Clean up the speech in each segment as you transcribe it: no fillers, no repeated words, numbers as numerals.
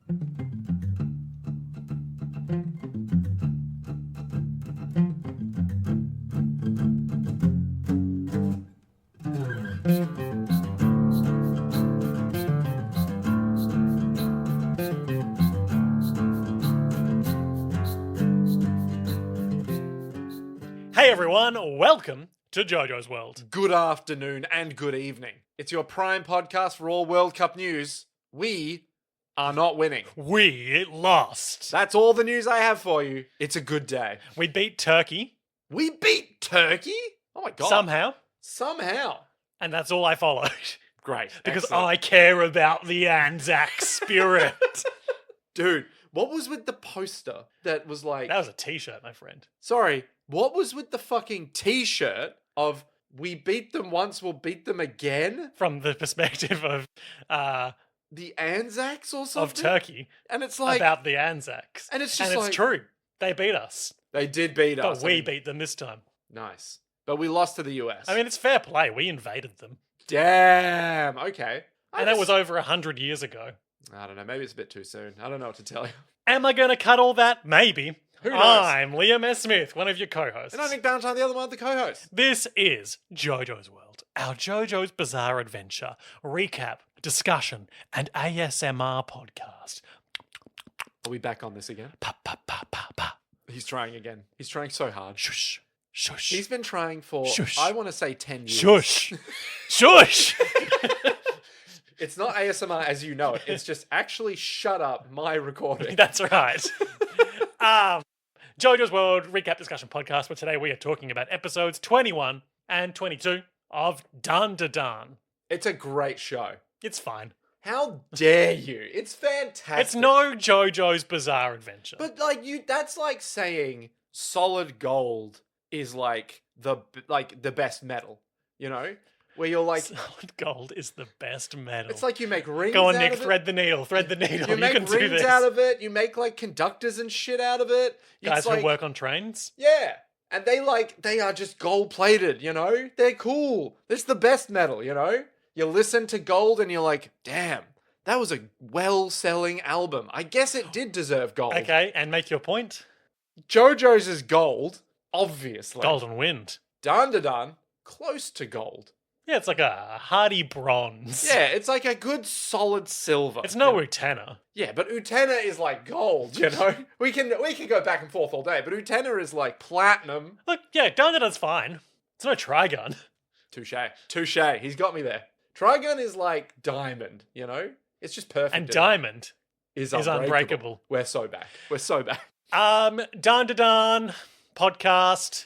Hey everyone, welcome to JoJo's World. Good afternoon and good evening. It's your prime podcast for all World Cup news. We are not winning. We lost. That's all the news I have for you. It's a good day. We beat Turkey. We beat Turkey? Oh my god. Somehow. Somehow. And that's all I followed. Great. Because Excellent. I care about the Anzac spirit. Dude, what was with the poster that was like... That was a t-shirt, my friend. Sorry, what was with the fucking t-shirt of we beat them once, we'll beat them again? From the perspective of The Anzacs or something? of Turkey. And it's like... About the Anzacs. And it's just and like... it's true. They beat us. They did beat us. But we beat them this time. Nice. But we lost to the US. I mean, it's fair play. We invaded them. Damn. Okay. And that was over 100 years ago. I don't know. Maybe it's a bit too soon. I don't know what to tell you. Am I going to cut all that? Maybe. Who knows? I'm Liam S. Smith, one of your co-hosts. And I'm Nick Valentine, the other one of the co-hosts. This is JoJo's World, our JoJo's Bizarre Adventure recap, discussion, and ASMR podcast. Are we back on this again? Pa pa pa pa pa. He's trying again. He's trying so hard. Shush. Shush. He's been trying for, Shush. I want to say 10 years. Shush. Shush. It's not ASMR as you know it. It's just actually shut up my recording. That's right. JoJo's World recap discussion podcast, where today we are talking about episodes 21 and 22 of Dandadan. It's a great show. It's fine. How dare you? It's fantastic. It's no JoJo's Bizarre Adventure. But that's like saying solid gold is like the best metal, you know? Where you're like, solid gold is the best metal. it's like you make rings Go on, out Nick, of it. thread the needle. Thread the needle. You You make can do rings this. out of it. You make like conductors and shit out of it. Guys It's like, who work on trains. yeah. And they are just gold plated, you know? They're cool. It's the best metal, you know? You listen to gold and you're like, damn, that was a well-selling album. I guess it did deserve gold. Okay, and make your point. JoJo's is gold, obviously. Golden Wind. Dandadan, close to gold. Yeah, it's like a hardy bronze. Yeah, it's like a good solid silver. It's no you know? Utena. Yeah, but Utena is like gold, you know? We can go back and forth all day, but Utena is like platinum. Look, yeah, Dandadan's fine. It's no Trigun. Touche. He's got me there. Trigun is like diamond, you know? It's just perfect. And Diamond is unbreakable. We're so back. Dandadan podcast,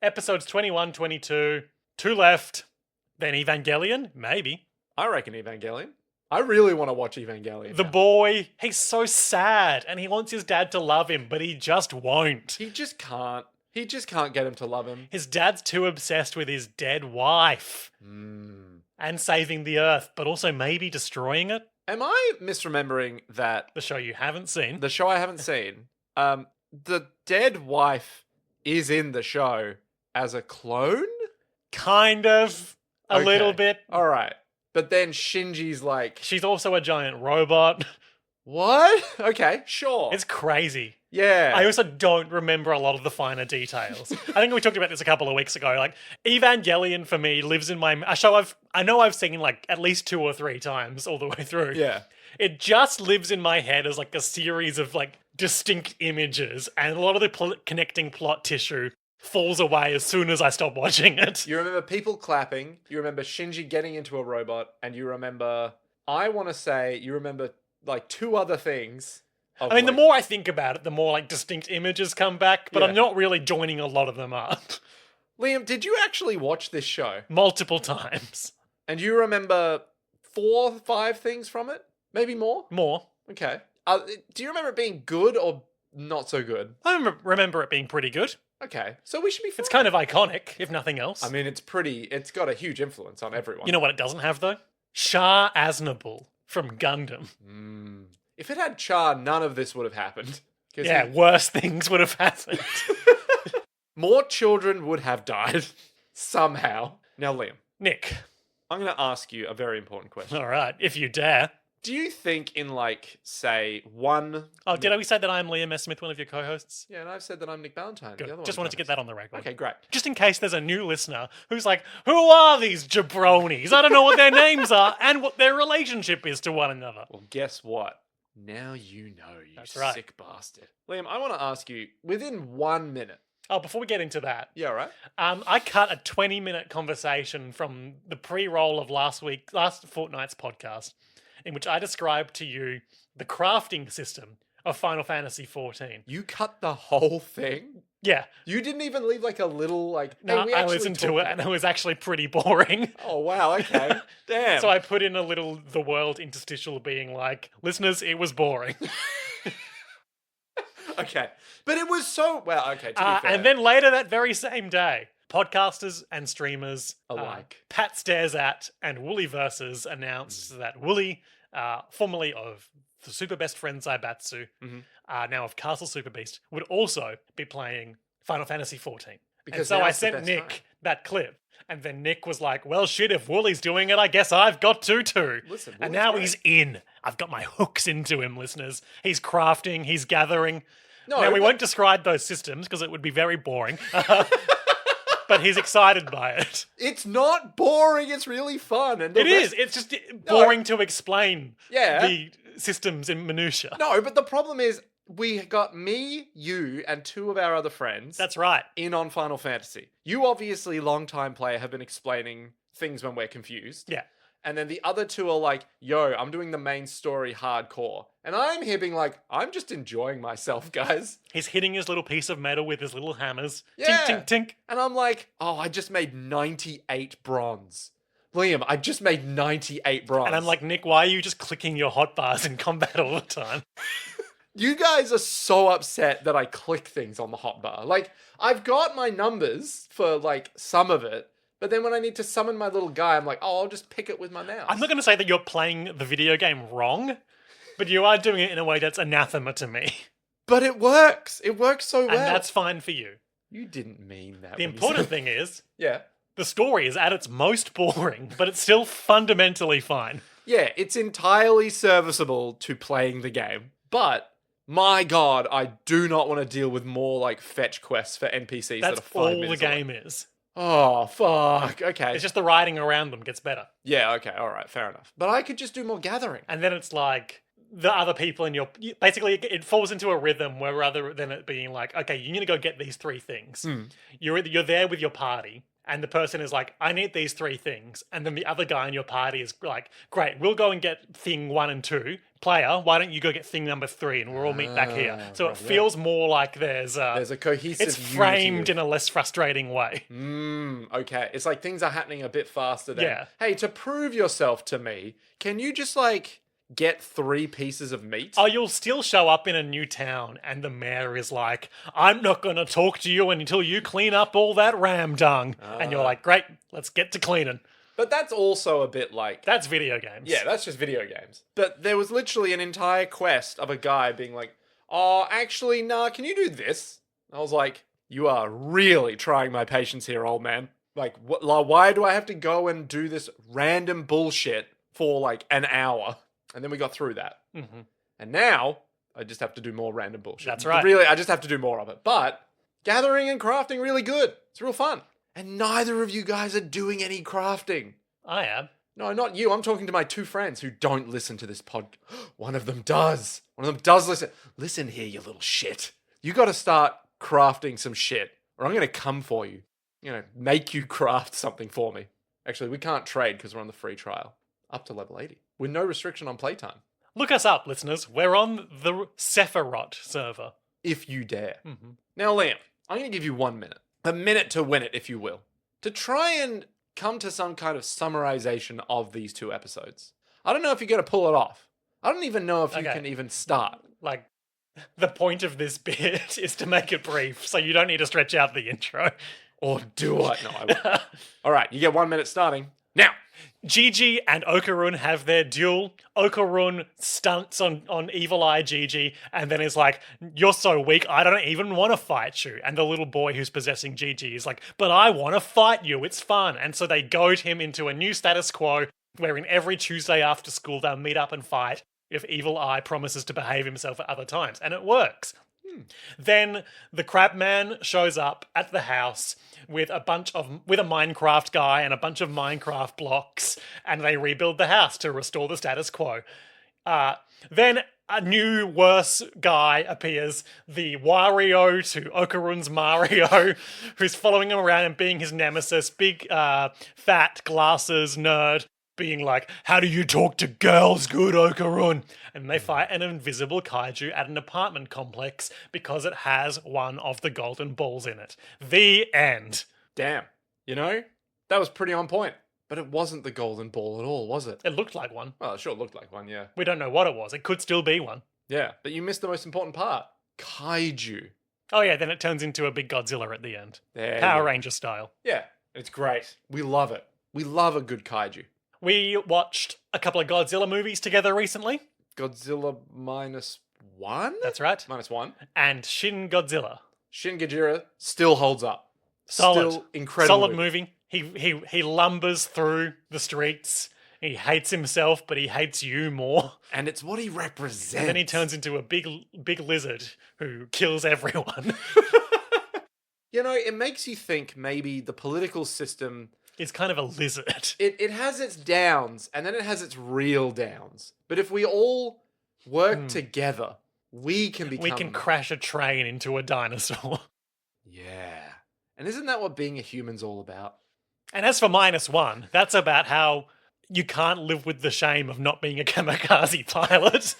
episodes 21, 22, 2 left. Then Evangelion, maybe. I reckon Evangelion. I really want to watch Evangelion. The now. boy, he's so sad and he wants his dad to love him, but he just won't. He just can't. He just can't get him to love him. His dad's too obsessed with his dead wife and saving the earth, but also maybe destroying it. Am I misremembering that The show you haven't seen. the show I haven't seen? The dead wife is in the show as a clone? Kind of. A Okay. little bit. All right. But then Shinji's like, She's also a giant robot. what? Okay, sure. It's crazy. yeah. I also don't remember a lot of the finer details. I think we talked about this a couple of weeks ago. Like, Evangelion for me lives in a show I know I've seen like at least 2 or 3 times all the way through. yeah. It just lives in my head as like a series of like distinct images, and a lot of the connecting plot tissue falls away as soon as I stop watching it. You remember people clapping, you remember Shinji getting into a robot, and you remember, I want to say, you remember like 2 other things. I mean, the more I think about it, the more like distinct images come back, but Yeah. I'm not really joining a lot of them up. Liam, did you actually watch this show? Multiple times. And you remember 4, 5 things from it? Maybe more? More. Okay. Do you remember it being good or not so good? I remember it being pretty good. Okay. So we should be fine. It's kind of iconic, if nothing else. I mean, it's got a huge influence on everyone. You know what it doesn't have, though? Shah Aznable from Gundam. If it had Char, none of this would have happened. 'Cause Yeah, worse things would have happened. more children would have died. Somehow. Now, Liam, Nick. I'm going to ask you a very important question. All right, if you dare. Do you think in like, say, one... Oh, did we say that I'm Liam S. Smith, one of your co-hosts? Yeah, and I've said that I'm Nick Ballantyne. Good. The other Just one wanted to get that on the record. Okay, great. Just in case there's a new listener who's like, who are these jabronis? I don't know what their names are and what their relationship is to one another. Well, guess what? Now you know, you That's right. sick bastard. Liam, I want to ask you, within 1 minute... Oh, before we get into that, Yeah, right? I cut a 20-minute conversation from the pre-roll of last fortnight's podcast, in which I described to you the crafting system of Final Fantasy XIV. You cut the whole thing? Yeah. You didn't even leave like a little like... No, hey, we I actually listened to talked it and it was actually pretty boring. Oh, wow, okay. Damn. So I put in a little The World interstitial being like, listeners, it was boring. Okay. But it was so... Well, okay, to be fair. And then later that very same day, podcasters and streamers Alike. Pat Stares At and Wooly Versus announced that Wooly, formerly of the Super Best Friend Zaibatsu, now of Castle Super Beast, would also be playing Final Fantasy XIV. Because and so now I it's the sent best Nick time. that clip. And then Nick was like, well, shit, if Wooly's doing it, I guess I've got to too. Listen, and Wooly's now great. he's in. I've got my hooks into him, listeners. He's crafting, he's gathering. No, Now, we but- won't describe those systems because it would be very boring. But he's excited by it. It's not boring. It's really fun. And It is. It's just boring to explain the systems in minutia. No, but the problem is we got me, you, and two of our other friends That's right. in on Final Fantasy. You obviously, long-time player, have been explaining things when we're confused. Yeah. And then the other two are like, yo, I'm doing the main story hardcore. And I'm here being like, I'm just enjoying myself, guys. He's hitting his little piece of metal with his little hammers. Yeah. Tink, tink, tink. And I'm like, oh, I just made 98 bronze. Liam, I just made 98 bronze. And I'm like, Nick, why are you just clicking your hotbars in combat all the time? You guys are so upset that I click things on the hotbar. Like, I've got my numbers for, like, some of it. But then when I need to summon my little guy, I'm like, oh, I'll just pick it with my mouse. I'm not going to say that you're playing the video game wrong, but you are doing it in a way that's anathema to me. But it works. It works so well. And that's fine for you. You didn't mean that. The when you important said- thing is, Yeah. the story is at its most boring, but it's still fundamentally fine. Yeah, it's entirely serviceable to playing the game. But, my god, I do not want to deal with more, like, fetch quests for NPCs that That's are 5 all the minutes away. game is. Oh, fuck. Okay. It's just the riding around them gets better. Yeah, okay, alright, fair enough. But I could just do more gathering. And then it's like the other people in your... Basically, it falls into a rhythm where rather than it being like, okay, you need to go get these 3 things. You're there with your party, and the person is like, I need these 3 things. And then the other guy in your party is like, great, we'll go and get thing 1 and 2. Player, why don't you go get thing number 3 and we'll all meet back here. So it feels more like there's a cohesive it's unity framed of- in a less frustrating way. Okay, it's like things are happening a bit faster than, Yeah. hey, to prove yourself to me, can you just, like, get 3 pieces of meat? Oh, you'll still show up in a new town and the mayor is like, I'm not going to talk to you until you clean up all that ram dung. And you're like, great, let's get to cleaning. But that's also a bit like... That's video games. Yeah, that's just video games. But there was literally an entire quest of a guy being like, oh, actually, nah, can you do this? I was like, you are really trying my patience here, old man. Like, why do I have to go and do this random bullshit for, like, an hour? And then we got through that. Mhm. And now, I just have to do more random bullshit. That's right. Really, I just have to do more of it. But, gathering and crafting, really good. It's real fun. And neither of you guys are doing any crafting. I am. No, not you. I'm talking to my 2 friends who don't listen to this pod. One of them does. One of them does listen. Listen here, you little shit. You got to start crafting some shit, or I'm going to come for you. You know, make you craft something for me. Actually, we can't trade because we're on the free trial. Up to level 80. With no restriction on playtime. Look us up, listeners. We're on the Sephiroth server. If you dare. Mhm. Now, Liam, I'm going to give you 1 minute. A minute to win it, if you will. To try and come to some kind of summarization of these 2 episodes. I don't know if you're going to pull it off. I don't even know if you Okay. can even start. Like, the point of this bit is to make it brief, so you don't need to stretch out the intro. Or do I? No, I won't. All right, you get 1 minute starting. Now! Gigi and Okarun have their duel. Okarun stunts on Evil Eye Gigi and then is like, you're so weak, I don't even want to fight you. And the little boy who's possessing Gigi is like, but I want to fight you, it's fun. And so they goad him into a new status quo wherein every Tuesday after school they'll meet up and fight if Evil Eye promises to behave himself at other times. And it works. Then the Crabman shows up at the house with a Minecraft guy and a bunch of Minecraft blocks, and they rebuild the house to restore the status quo. Then a new, worse guy appears, the Wario to Okarun's Mario, who's following him around and being his nemesis, big, fat, glasses nerd, being like, how do you talk to girls, good Okarun? And they fight an invisible kaiju at an apartment complex because it has one of the golden balls in it. The end. Damn. You know, that was pretty on point. But it wasn't the golden ball at all, was it? It looked like one. Well, it sure looked like one, yeah. We don't know what it was. It could still be one. Yeah, but you missed the most important part. Kaiju. Oh yeah, then it turns into a big Godzilla at the end. Power Ranger style. Yeah, it's great. We love it. We love a good kaiju. We watched a couple of Godzilla movies together recently. Godzilla -1? That's right. -1. And Shin Godzilla. Shin Godzilla still holds up. Solid. Still incredible. Solid movie. He lumbers through the streets. He hates himself, but he hates you more. And it's what he represents. And then he turns into a big lizard who kills everyone. You know, it makes you think maybe the political system is kind of a lizard. It has its downs, and then it has its real downs. But if we all work together, we can become... We can crash a train into a dinosaur. Yeah. And isn't that what being a human's all about? And as for -1, that's about how you can't live with the shame of not being a kamikaze pilot.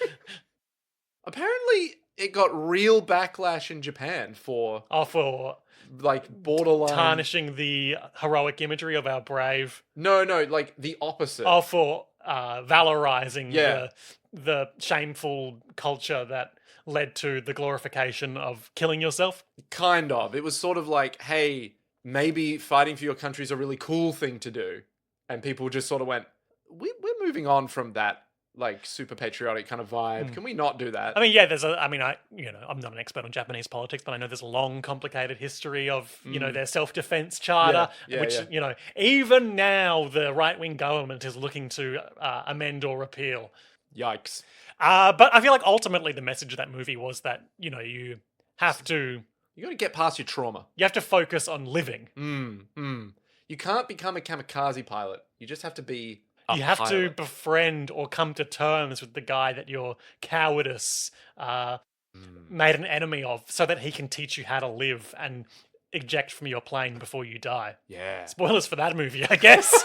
Apparently, it got real backlash in Japan for like borderline tarnishing the heroic imagery of our brave. No, like the opposite. For valorizing the shameful culture that led to the glorification of killing yourself. Kind of. It was sort of like, hey, maybe fighting for your country is a really cool thing to do. And people just sort of went, we're moving on from that, like, super patriotic kind of vibe. Can we not do that? I mean, yeah, I'm not an expert on Japanese politics, but I know there's a long, complicated history of, their self-defense charter, which, even now the right-wing government is looking to amend or repeal. Yikes. But I feel like ultimately the message of that movie was that, you have to... You got to get past your trauma. You have to focus on living. You can't become a kamikaze pilot. You just have to be a You have pilot. to befriend or come to terms with the guy that your cowardice made an enemy of so that he can teach you how to live and eject from your plane before you die. Yeah. Spoilers for that movie, I guess.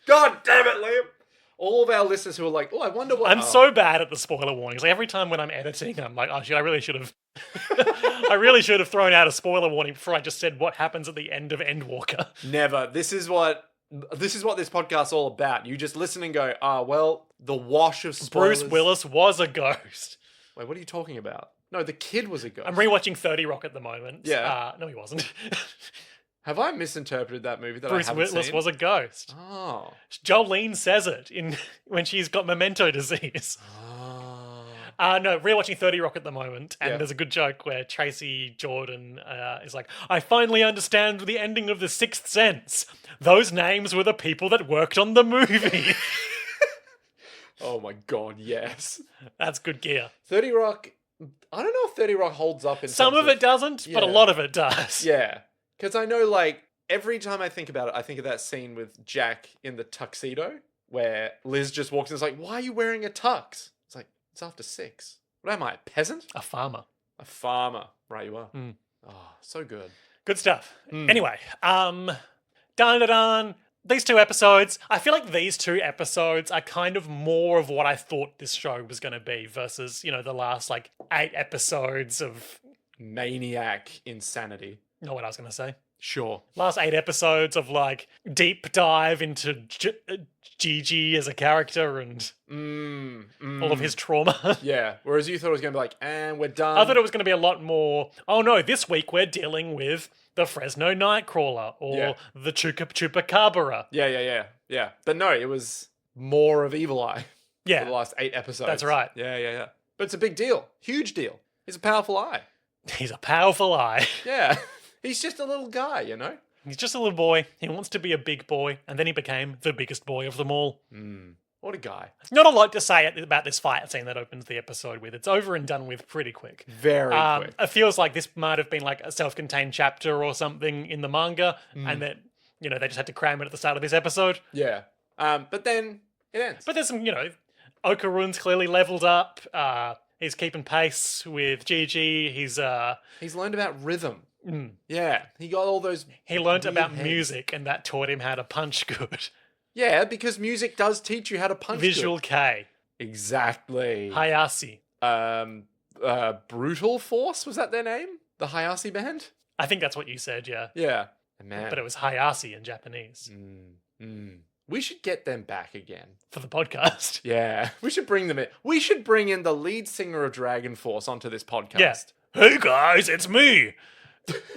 God damn it, Liam. All of our listeners who are like, oh, I wonder what... I'm so bad at the spoiler warnings. Like every time when I'm editing, I'm like, oh shit, I really should have... I really should have thrown out a spoiler warning before I just said what happens at the end of Endwalker. Never. This is what this podcast's all about. You just listen and go, well, the wash of spoilers... Bruce Willis was a ghost. Wait, what are you talking about? No, the kid was a ghost. I'm rewatching 30 Rock at the moment. Yeah. No, he wasn't. Have I misinterpreted that movie that Bruce I haven't Willis seen? was a ghost. Oh. Jolene says it when she's got memento disease. Oh. No, rewatching 30 Rock at the moment, and there's a good joke where Tracy Jordan is like, I finally understand the ending of The Sixth Sense. Those names were the people that worked on the movie. Oh my god, yes. That's good gear. 30 Rock, I don't know if 30 Rock holds up in Some of it doesn't, but a lot of it does. Yeah. Because I know, like, every time I think about it, I think of that scene with Jack in the tuxedo, where Liz just walks in and is like, why are you wearing a tux? It's like, it's after 6. What am I, a peasant? A farmer. A farmer. Right, you are. Oh, so good. Good stuff. Anyway, Dandadan, these 2 episodes, I feel like these 2 episodes are kind of more of what I thought this show was going to be versus, the last, 8 episodes of... Maniac insanity. Know what I was going to say? Sure. Last 8 episodes of, deep dive into Gigi as a character and all of his trauma. Yeah, whereas you thought it was going to be like, and we're done. I thought it was going to be a lot more, oh no, this week we're dealing with the Fresno Nightcrawler or the Chupacabra. Yeah. But no, it was more of Evil Eye for the last 8 episodes. That's right. Yeah. But it's a big deal. Huge deal. He's a powerful eye. He's a powerful eye. Yeah. He's just a little guy, He's just a little boy. He wants to be a big boy, and then he became the biggest boy of them all. What a guy. Not a lot to say about this fight scene that opens the episode with. It's over and done with pretty quick. Very quick. It feels like this might have been like a self-contained chapter or something in the manga, and that, they just had to cram it at the start of this episode. Yeah. But then it ends. But there's some, Okarun's clearly leveled up. He's keeping pace with Gigi. He's learned about rhythm. Yeah. He got all those. He learned about heads. Music, and that taught him how to punch good. Yeah, because music does teach you how to punch Visual good. K. Exactly. Hayase. Brutal Force, was that their name? The Hayase band? I think that's what you said, yeah. Yeah. Man. But it was Hayase in Japanese. We should get them back again. For the podcast. Yeah. We should bring them in. We should bring in the lead singer of Dragon Force onto this podcast. Yeah. Hey guys, it's me,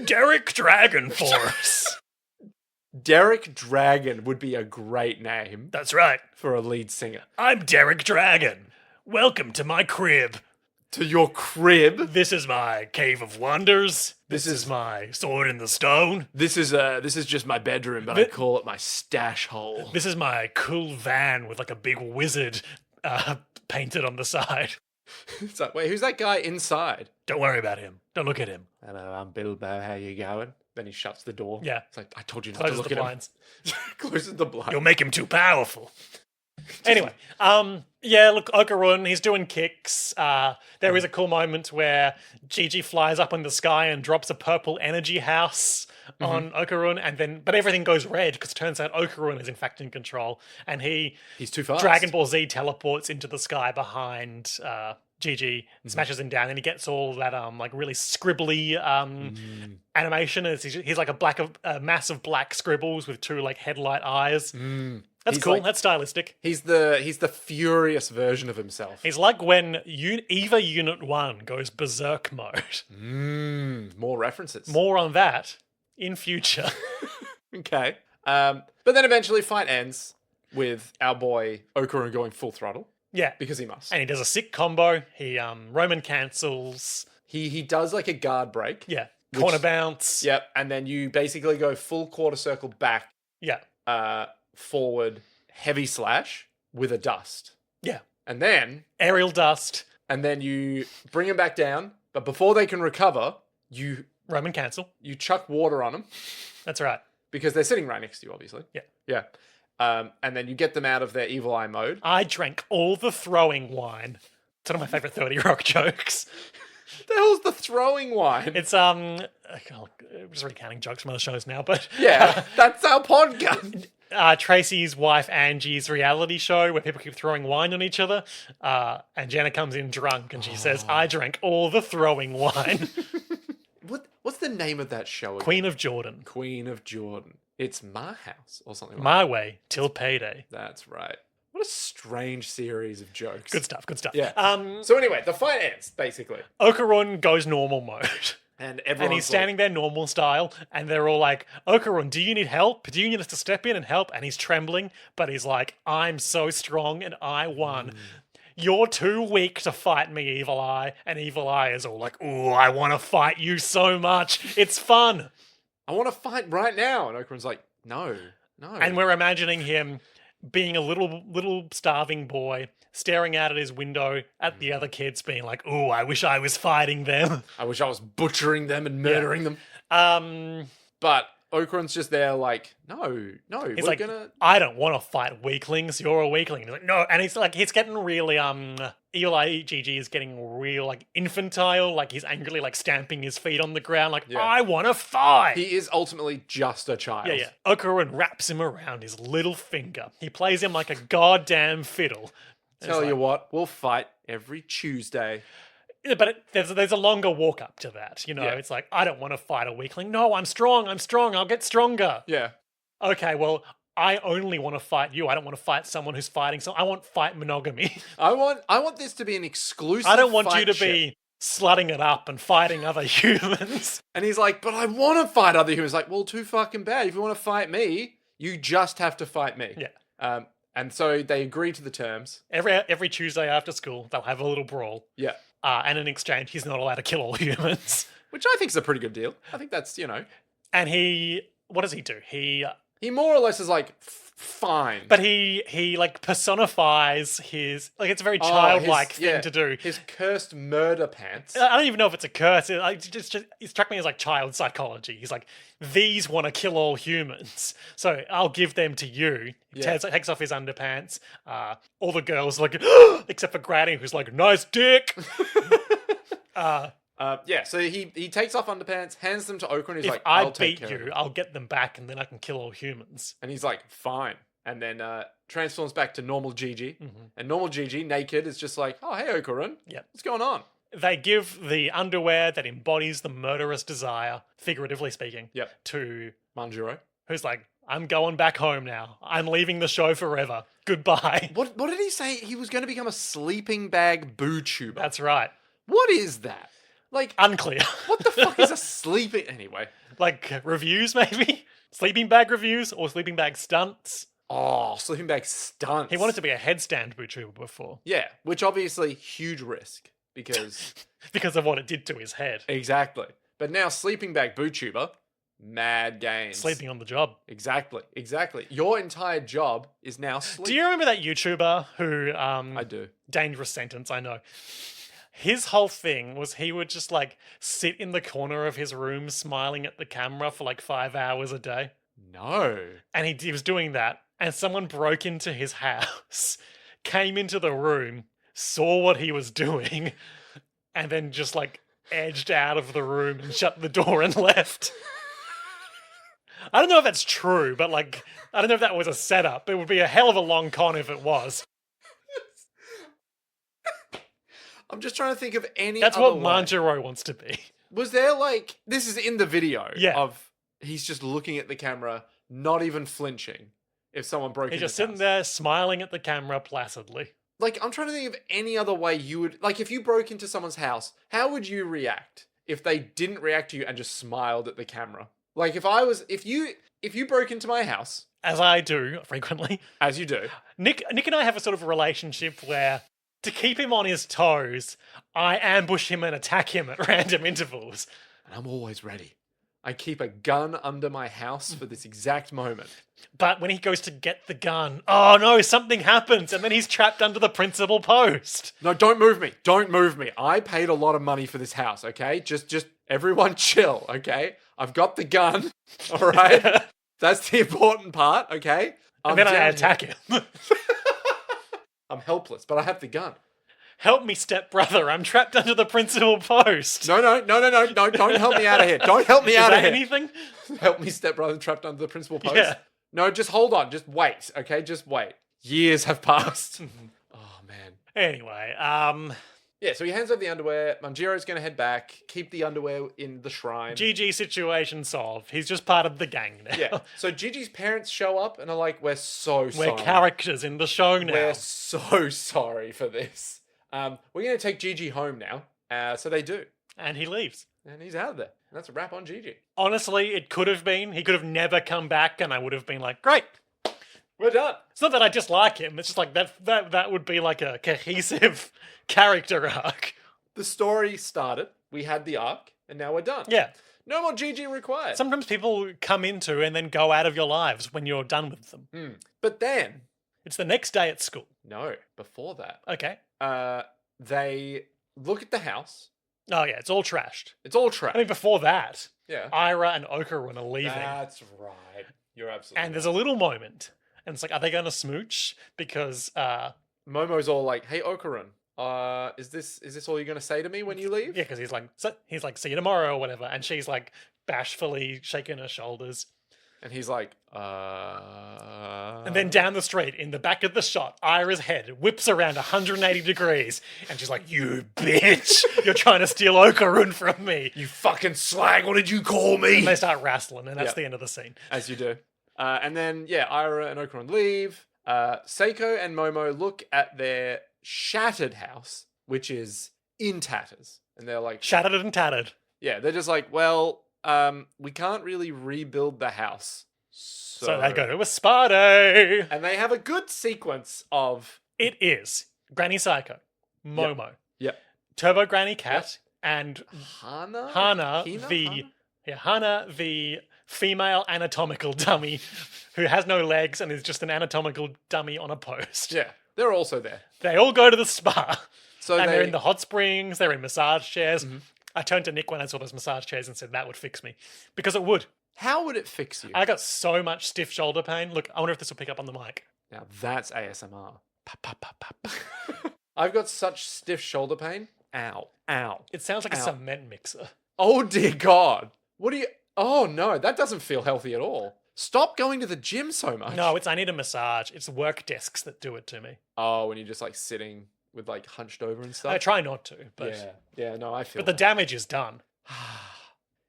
Derek Dragon Force. Derek Dragon would be a great name. That's right. For a lead singer. I'm Derek Dragon. Welcome to my crib. To your crib? This is my cave of wonders. This is my sword in the stone. This is just my bedroom, but I call it my stash hole. This is my cool van with like a big wizard painted on the side. It's like, wait, who's that guy inside? Don't worry about him. Don't look at him. Hello, I'm Bilbo. How you going? Then he shuts the door. Yeah. It's like, I told you not Closes to look the at blinds. him. Closes the blinds. You'll make him too powerful. Anyway, yeah, look, Okarun, he's doing kicks. There is a cool moment where Gigi flies up in the sky and drops a purple energy house on Okarun, but everything goes red because it turns out Okarun is in fact in control, and he's too fast. Dragon Ball Z teleports into the sky behind Gigi, smashes him down, and he gets all that like really scribbly animation. He's like a mass of black scribbles with two like headlight eyes. That's cool. That's stylistic. He's the furious version of himself. He's like when EVA Unit 1 goes berserk mode. More references. More on that in future. Okay. But then eventually fight ends with our boy Okarun going full throttle. Yeah. Because he must. And he does a sick combo. He Roman cancels. He does like a guard break. Yeah. Corner bounce. Yep. And then you basically go full quarter circle back. Yeah. Forward, heavy slash with a dust. Yeah. And then aerial dust. And then you bring them back down, but before they can recover, you Roman cancel. You chuck water on them. That's right. Because they're sitting right next to you, obviously. Yeah. Yeah. And then you get them out of their evil eye mode. I drank all the throwing wine. It's one of my favorite 30 Rock jokes. The hell's the throwing wine? It's I'm just recounting jokes from other shows now, but yeah, that's our podcast. Tracy's wife Angie's reality show where people keep throwing wine on each other, and Jenna comes in drunk and she says, "I drank all the throwing wine." What's the name of that show again? Queen of Jordan. Queen of Jordan. It's My House or something like My that. Way Till Payday. That's right. What a strange series of jokes. Good stuff, good stuff. Yeah. So anyway, the fight ends, basically. Okarun goes normal mode. And he's standing there normal style, and they're all like, Okarun, do you need help? Do you need us to step in and help? And he's trembling, but he's like, I'm so strong and I won. You're too weak to fight me, Evil Eye. And Evil Eye is all like, ooh, I want to fight you so much. It's fun. I want to fight right now. And Okarun's like, no. And we're imagining him being a little starving boy, staring out at his window at the other kids, being like, ooh, I wish I was fighting them. I wish I was butchering them and murdering them. But Okarun's just there like, no, he's like, I don't want to fight weaklings. You're a weakling. And he's like, no. And he's getting really, Evil Eye GG is getting real, like, infantile. Like, he's angrily, like, stamping his feet on the ground. Like, I want to fight. He is ultimately just a child. Yeah. Okarun wraps him around his little finger. He plays him like a goddamn fiddle. Tell you what, we'll fight every Tuesday. But there's a longer walk up to that, you know? Yeah. It's like, I don't want to fight a weakling. No, I'm strong, I'll get stronger. Yeah. Okay, well, I only want to fight you. I don't want to fight someone who's fighting someone. I want fight monogamy. I want this to be an exclusive I don't want you to be slutting it up and fighting other humans. And he's like, but I want to fight other humans. Like, well, too fucking bad. If you want to fight me, you just have to fight me. Yeah. And so they agree to the terms. Every Tuesday after school, they'll have a little brawl. Yeah. And in exchange, he's not allowed to kill all humans. Which I think is a pretty good deal. I think that's, And he what does he do? He more or less is like, fine. But he like personifies his, like, it's a very Oh, childlike his- thing yeah, to do. His cursed murder pants. I don't even know if it's a curse. It struck me as like child psychology. He's like, these want to kill all humans, so I'll give them to you. He takes off his underpants. All the girls like, except for Granny, who's like, nice dick. So he takes off underpants, hands them to Okra, and he's If like, I I'll take beat care of you, them. I'll get them back, and then I can kill all humans. And he's like, fine. And then transforms back to normal Gigi. And normal Gigi, naked, is just like, oh, hey, Okurin. Yep. What's going on? They give the underwear that embodies the murderous desire, figuratively speaking, to Manjiro. who's like, I'm going back home now. I'm leaving the show forever. Goodbye. What did he say? He was going to become a sleeping bag boo tuber. That's right. What is that? Like, Unclear. what the fuck is a sleeping... Anyway. Like reviews, maybe? Sleeping bag reviews or sleeping bag stunts? Oh, sleeping bag stunts. He wanted to be a headstand YouTuber before. Yeah, which obviously, huge risk. Because... because of what it did to his head. Exactly. But now, sleeping bag boo tuber, mad gains. Sleeping on the job. Exactly. Your entire job is now sleep. Do you remember that YouTuber who... I do. Dangerous sentence, I know. His whole thing was he would just like sit in the corner of his room smiling at the camera for like 5 hours a day. No. And he was doing that, and someone broke into his house, came into the room, saw what he was doing, and then just like edged out of the room and shut the door and left. I don't know if that's true, but like, I don't know if that was a setup. It would be a hell of a long con if it was. I'm just trying to think of any That's other what way. Manjiro wants to be. Was there like... This is in the video Yeah. of... He's just looking at the camera, not even flinching if someone broke He's into just sitting house. there smiling at the camera placidly. Like, I'm trying to think of any other way you would... Like, if you broke into someone's house, how would you react if they didn't react to you and just smiled at the camera? Like, if you broke into my house... As I do frequently. As you do. Nick and I have a sort of relationship where, to keep him on his toes, I ambush him and attack him at random intervals. And I'm always ready. I keep a gun under my house for this exact moment. But when he goes to get the gun, oh no, something happens, and then he's trapped under the principal post. No, don't move me. Don't move me. I paid a lot of money for this house, okay? Just everyone chill, okay? I've got the gun, all right? That's the important part, okay? And then I down attack here. him. I'm helpless, but I have the gun. Help me, stepbrother. I'm trapped under the principal post. No, don't help me out of here. Don't help me out Is of that here. anything? Help me, stepbrother, trapped under the principal post. Yeah. No, just hold on. Just wait, okay? Just wait. Years have passed. Oh, man. Anyway, Yeah, so he hands over the underwear. Manjiro's going to head back, keep the underwear in the shrine. GG situation solved. He's just part of the gang now. Yeah. So Gigi's parents show up and are like, we're so sorry. We're characters in the show now. We're so sorry for this. We're going to take Gigi home now. So they do. And he leaves. And he's out of there. And that's a wrap on Gigi. Honestly, it could have been. He could have never come back, and I would have been like, great. We're done. It's not that I dislike him. It's just like that would be like a cohesive character arc. The story started. We had the arc. And now we're done. Yeah. No more Gigi required. Sometimes people come into and then go out of your lives when you're done with them. But then... It's the next day at school. No, before that. Okay. They look at the house. Oh, yeah, it's all trashed. It's all trash. I mean, before that, yeah. Ira and Okurin are leaving. That's right. You're absolutely And there's a little moment. And it's like, are they going to smooch? Because Momo's all like, hey, Okurin, is this all you're going to say to me when you leave? yeah, because he's like, see you tomorrow or whatever. And she's like bashfully shaking her shoulders. And he's like, And then down the street, in the back of the shot, Ira's head whips around 180 degrees. And she's like, you bitch, you're trying to steal Okurin from me. You fucking slag, what did you call me? And they start wrestling, and that's Yep. the end of the scene. As you do. And then, yeah, Ira and Okurin leave. Seiko and Momo look at their shattered house, which is in tatters. And they're like... Shattered and tattered. Yeah, they're just like, well, we can't really rebuild the house. So they go to a spa day. And they have a good sequence of... It is Granny Psycho, Momo, Yep. Turbo Granny Cat, and Hana? Hana, Hina? the... Hana? Yeah, Hana, the female anatomical dummy who has no legs and is just an anatomical dummy on a post. Yeah, they're also there. They all go to the spa. So And they, they're in the hot springs, they're in massage chairs. I turned to Nick when I saw those massage chairs and said that would fix me. Because it would. how would it fix you? I got so much stiff shoulder pain. Look, I wonder if this will pick up on the mic. Now that's ASMR. Pop, pop, pop, pop. I've got such stiff shoulder pain. Ow, ow. It sounds like a Ow. cement mixer. Oh dear God. What do you... Oh no, that doesn't feel healthy at all. Stop going to the gym so much. No, I need a massage. It's work desks that do it to me. Oh, when you're just like sitting with like hunched over and stuff. I try not to, but Yeah, no, I feel but the damage is done.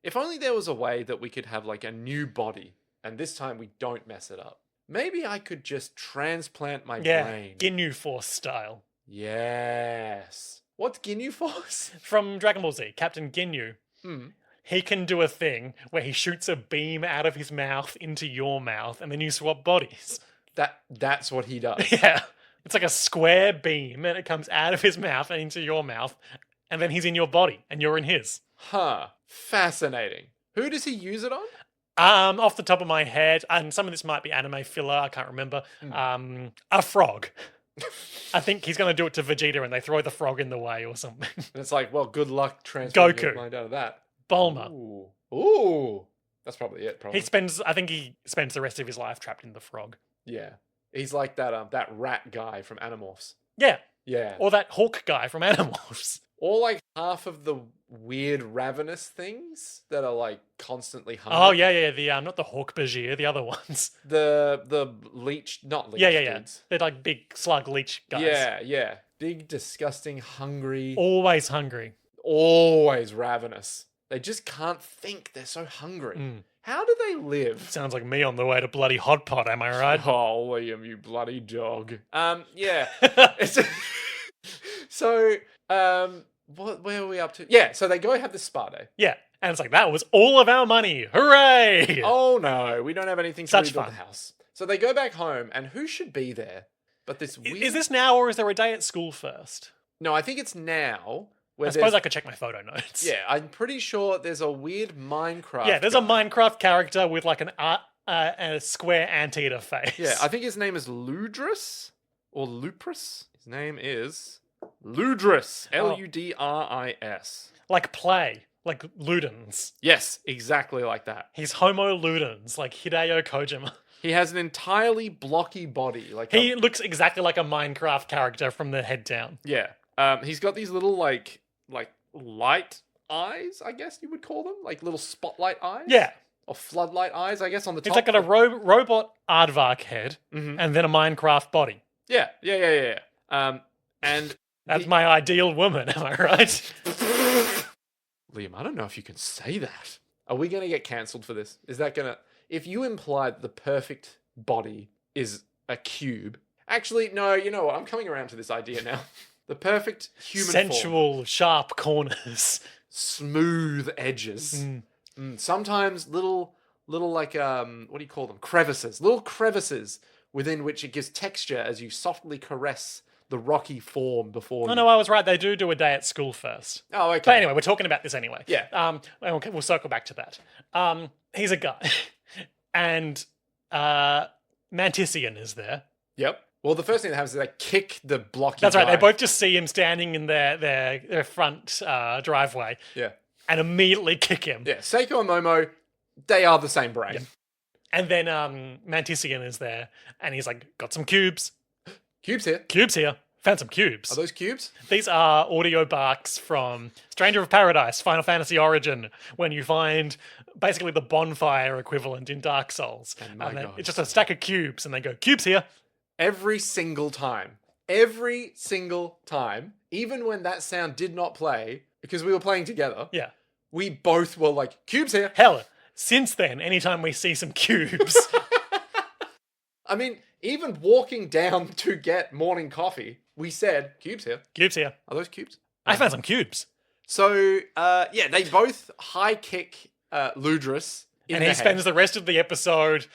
If only there was a way that we could have like a new body and this time we don't mess it up. Maybe I could just transplant my Yeah, brain. Ginyu Force style. Yes. What's Ginyu Force? From Dragon Ball Z, Captain Ginyu. Hmm. He can do a thing where he shoots a beam out of his mouth into your mouth and then you swap bodies. That's what he does. Yeah. It's like a square beam and it comes out of his mouth and into your mouth and then he's in your body and you're in his. Huh. Fascinating. Who does he use it on? Off the top of my head, and some of this might be anime filler, I can't remember. A frog. I think he's going to do it to Vegeta and they throw the frog in the way or something. And it's like, well, good luck transplanting Goku. your mind out of that. Bulma. Ooh. That's probably it, probably. I think he spends the rest of his life trapped in the frog. Yeah. He's like that rat guy from Animorphs. Yeah. Yeah. Or that hawk guy from Animorphs. Or like half of the weird ravenous things that are like constantly hungry. Oh, yeah. The not the hawk Bajir, the other ones. The leech, not leech Yeah. dudes. They're like big slug leech guys. Yeah. Big, disgusting, hungry, Always hungry. always ravenous. They just can't think. They're so hungry. How do they live? Sounds like me on the way to bloody hot pot, am I right? Oh, Liam, you bloody dog. Yeah. It's- so, where are we up to? Yeah, so they go have the spa day. Yeah. And it's like, that was all of our money. Hooray! Oh no, we don't have anything to Such rebuild the fun. house. So they go back home, and who should be there? But this weird... Is this now or is there a day at school first? No, I think it's now. Where I suppose there's- I could check my photo notes. Yeah, I'm pretty sure there's a weird Minecraft. Yeah, there's a guy. Minecraft character with like a square anteater face. Yeah, I think his name is Ludris or Lupris. His name is Ludris. Ludris. like play, like Ludens. Yes, exactly like that. He's Homo Ludens, like Hideo Kojima. He has an entirely blocky body. Like He looks exactly like a Minecraft character from the head down. yeah. He's got these little like light eyes, I guess you would call them, like little spotlight eyes. Yeah, Or floodlight eyes, I guess, on the he's top. like got a robot aardvark head Mhm. and then a Minecraft body. Yeah. And That's my ideal woman, am I right? Liam, I don't know if you can say that. Are we going to get cancelled for this? Is that going to... If you imply that the perfect body is a cube... Actually, no, you know what? I'm coming around to this idea now. The perfect human form. Sensual, sharp corners. Smooth edges. Sometimes little like, what do you call them? Crevices. Little crevices within which it gives texture as you softly caress the rocky form before Oh you. no, I was right. They do a day at school first. Oh, okay. But anyway, we're talking about this anyway. Yeah. And we'll circle back to that. He's a guy, and Mantisian is there. Yep. Well, the first thing that happens is they kick the blocky That's right. guy. They both just see him standing in their front driveway Yeah. and immediately kick him. Yeah. Seiko and Momo, they are the same brain. Yeah. And then Mantisian is there, and he's like, "Got some cubes. Cubes here. Cubes here. Found some cubes." Are those cubes? These are audio barks from Stranger of Paradise, Final Fantasy Origin, when you find basically the bonfire equivalent in Dark Souls. And my And then God. it's just a stack of cubes, and they go, "Cubes here." Every single time. Every single time. Even when that sound did not play, because we were playing together, Yeah. we both were like, cubes here. Hell, since then, anytime we see some cubes, I mean, even walking down to get morning coffee, we said, cubes here. cubes here. Are those cubes? I found some cubes. So, yeah, they both high kick Ludris in And the he head. spends the rest of the episode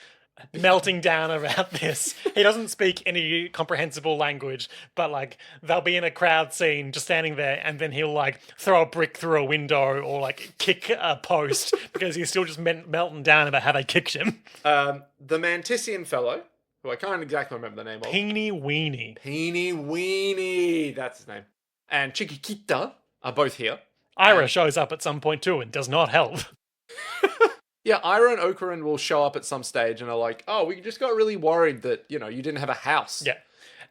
melting down about this. He doesn't speak any comprehensible language, but like they'll be in a crowd scene just standing there, and then he'll like throw a brick through a window or like kick a post because he's still just melting down about how they kicked him. The Mantissian fellow, who I can't exactly remember the name of. Peeny Weenie, that's his name. And Chiquita are both here. Ira shows up at some point too and does not help. Yeah, Ira and Okarun will show up at some stage and are like, oh, we just got really worried that, you didn't have a house. Yeah.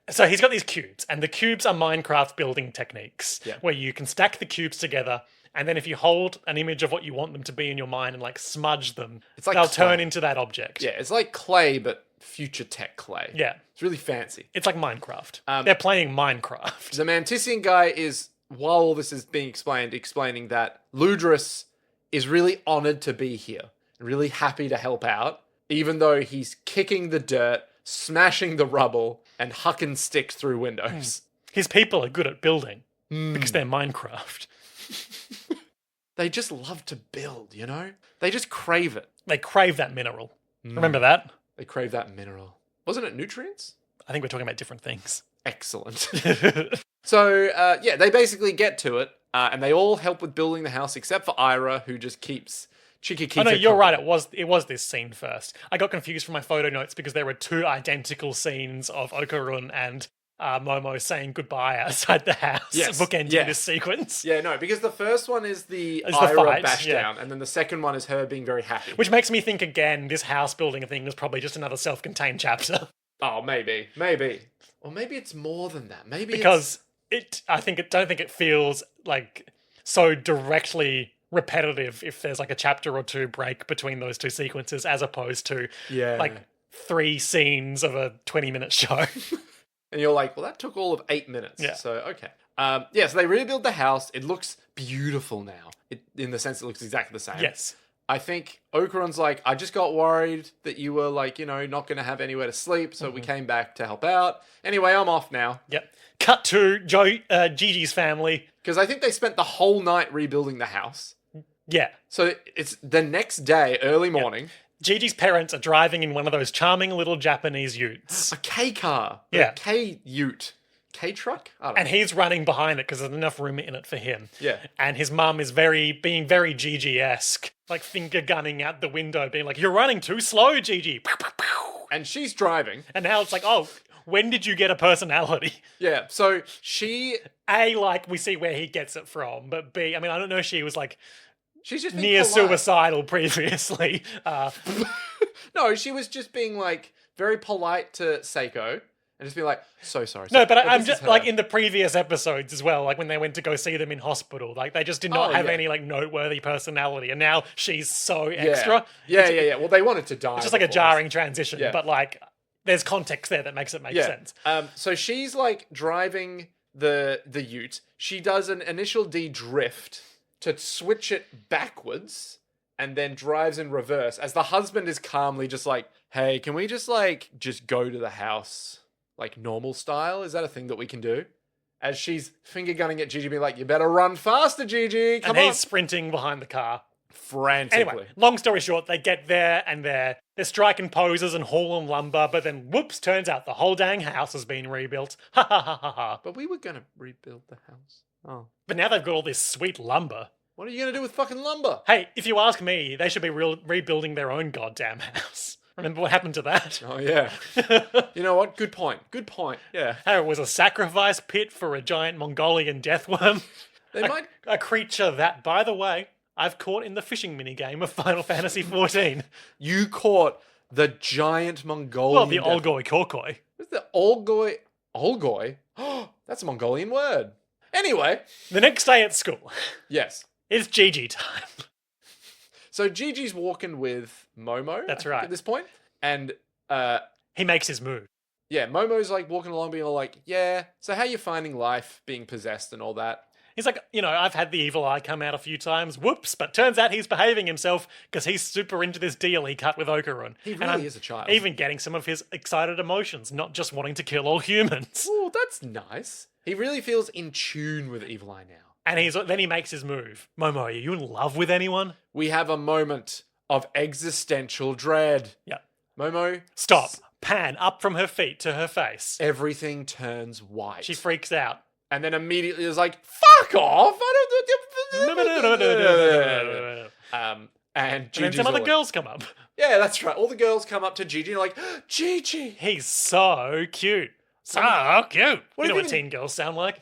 So he's got these cubes, and the cubes are Minecraft building techniques, where you can stack the cubes together, and then if you hold an image of what you want them to be in your mind and like smudge them, it's like they'll clay. turn into that object. Yeah, it's like clay, but future tech clay. Yeah. It's really fancy. It's like Minecraft. They're playing Minecraft. The Mantissian guy is, while all this is being explained, explaining that Ludris is really honored to be here. Really happy to help out, even though he's kicking the dirt, smashing the rubble, and hucking sticks through windows. His people are good at building because they're Minecraft. They just love to build, They just crave it. They crave that mineral. Remember that? They crave that mineral. Wasn't it nutrients? I think we're talking about different things. Excellent. So, they basically get to it, and they all help with building the house except for Ira, who just keeps Chiquita. Oh no, you're right. It was this scene first. I got confused from my photo notes because there were two identical scenes of Okarun and Momo saying goodbye outside the house, bookending this sequence. Yeah, no, because the first one is the Ira bash down, and then the second one is her being very happy. Which makes me think again, this house building thing was probably just another self-contained chapter. Oh, maybe, or maybe it's more than that. Maybe because I don't think it feels like so directly repetitive if there's like a chapter or two break between those two sequences as opposed to like 3 scenes of a 20-minute show. And you're like, well, that took all of 8 minutes. Yeah. So, okay. So they rebuild the house. It looks beautiful now. In the sense it looks exactly the same. Yes. I think Okarun's like, I just got worried that you were like, not going to have anywhere to sleep. So we came back to help out. Anyway, I'm off now. Yep. Cut to Gigi's family. Because I think they spent the whole night rebuilding the house. Yeah. So it's the next day, early morning. Gigi's parents are driving in one of those charming little Japanese utes. A K car. Yeah. A K ute. K truck? I don't know. And he's running behind it because there's enough room in it for him. Yeah. And his mum is being very Gigi-esque. Like finger gunning out the window, being like, you're running too slow, Gigi. And she's driving. And now it's like, oh, when did you get a personality? Yeah, so she... A, like, we see where he gets it from. But B, I mean, I don't know if she was like... She's just near polite. Suicidal previously. No, she was just being like very polite to Seiko and just be like, so sorry. No, but I'm just like in the previous episodes as well, like when they went to go see them in hospital, like they just did not have any like noteworthy personality, and now she's so extra. Yeah. Well, they wanted to die. It's just like a jarring transition, but like there's context there that makes it make sense. So she's like driving the ute. She does an initial drift to switch it backwards and then drives in reverse as the husband is calmly just like, hey, can we just go to the house like normal style? Is that a thing that we can do? As she's finger gunning at Gigi, being like, you better run faster, Gigi. Come on. And he's sprinting behind the car. Frantically. Anyway, long story short, they get there and they're striking poses and hauling lumber, but then whoops, turns out the whole dang house has been rebuilt. Ha ha ha ha ha. But we were going to rebuild the house. Oh. But now they've got all this sweet lumber. What are you going to do with fucking lumber? Hey, if you ask me, they should be rebuilding their own goddamn house. Remember what happened to that? Oh, yeah. You know what? Good point. Yeah. Hey, it was a sacrifice pit for a giant Mongolian deathworm. A creature that, by the way, I've caught in the fishing minigame of Final Fantasy XIV. You caught the giant Mongolian... Well, the Olgoi Korkoi. What's the Olgoi... Olgoi? Oh, that's a Mongolian word. Anyway. The next day at school. Yes. It's Gigi time. So Gigi's walking with Momo. That's right. At this point. And... he makes his move. Yeah, Momo's like walking along being all like, yeah, so how you finding life being possessed and all that? He's like, I've had the evil eye come out a few times. Whoops. But turns out he's behaving himself because he's super into this deal he cut with Okarun. He really is a child. Even getting some of his excited emotions, not just wanting to kill all humans. Oh, that's nice. He really feels in tune with Evil Eye now. And then he makes his move. Momo, are you in love with anyone? We have a moment of existential dread. Yeah. Momo. Stop. Pan up from her feet to her face. Everything turns white. She freaks out. And then immediately is like, fuck off! And then some other girls come up. Yeah, that's right. All the girls come up to Gigi and are like, Gigi! He's so cute. So cute. What You know have what you teen girls sound like?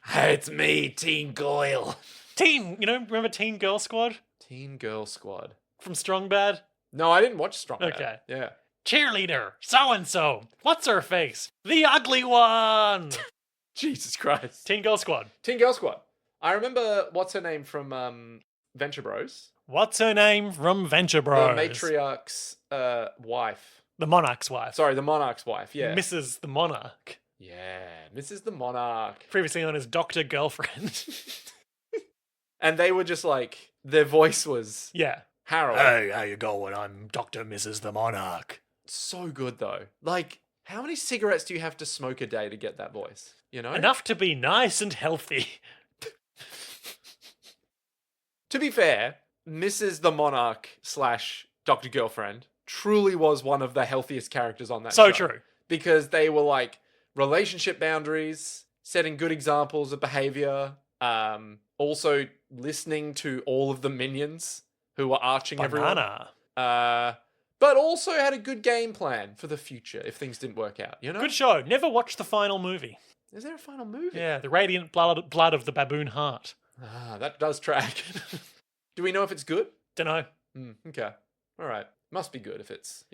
Hey, it's me, Teen Goyle. Remember Teen Girl Squad? Teen Girl Squad. From Strong Bad? No, I didn't watch Strong Bad. Okay. Yeah. Cheerleader, so-and-so. What's her face? The ugly one. Jesus Christ. Teen Girl Squad. Teen Girl Squad. I remember, what's her name from Venture Bros? What's her name from Venture Bros? The matriarch's wife. The monarch's wife. Sorry, the monarch's wife, yeah. Mrs. the Monarch. Yeah, Mrs. the Monarch. Previously known as Dr. Girlfriend. And they were just like, their voice was Yeah. Harold. Hey, how you going? I'm Dr. Mrs. the Monarch. So good, though. Like, how many cigarettes do you have to smoke a day to get that voice? You know? Enough to be nice and healthy. To be fair, Mrs. the Monarch / Dr. Girlfriend truly was one of the healthiest characters on that show. So true. Because they were like relationship boundaries, setting good examples of behavior, also listening to all of the minions who were arching everyone. But also had a good game plan for the future if things didn't work out, you know? Good show. Never watched the final movie. Is there a final movie? Yeah, the radiant blood of the baboon heart. Ah, that does track. Do we know if it's good? Dunno. Okay. All right. Must be good if it's,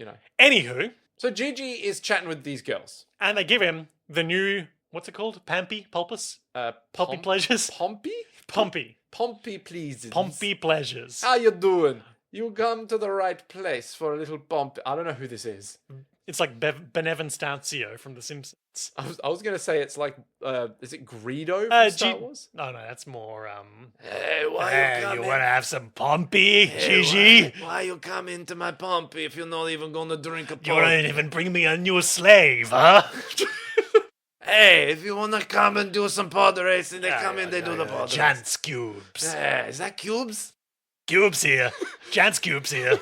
Anywho. So Gigi is chatting with these girls. And they give him the new, what's it called? Pampy? Pulpus? Poppy pleasures? Pompey? Pompey. Pompey pleases. Pompey pleasures. How you doing? You come to the right place for a little pomp. I don't know who this is. It's like Benevan Stancio from The Simpsons. I was gonna say it's like is it Greedo from Star Wars? No, that's more Hey, you wanna have some Pompey, Gigi? Why you come into my Pompey if you're not even gonna drink a Pompey? You wanna even bring me a new slave, huh? Hey, if you wanna come and do some pod racing, they come in, they do the pod racing. Chance Cubes. Is that Cubes? Cubes here. Chance Cubes here.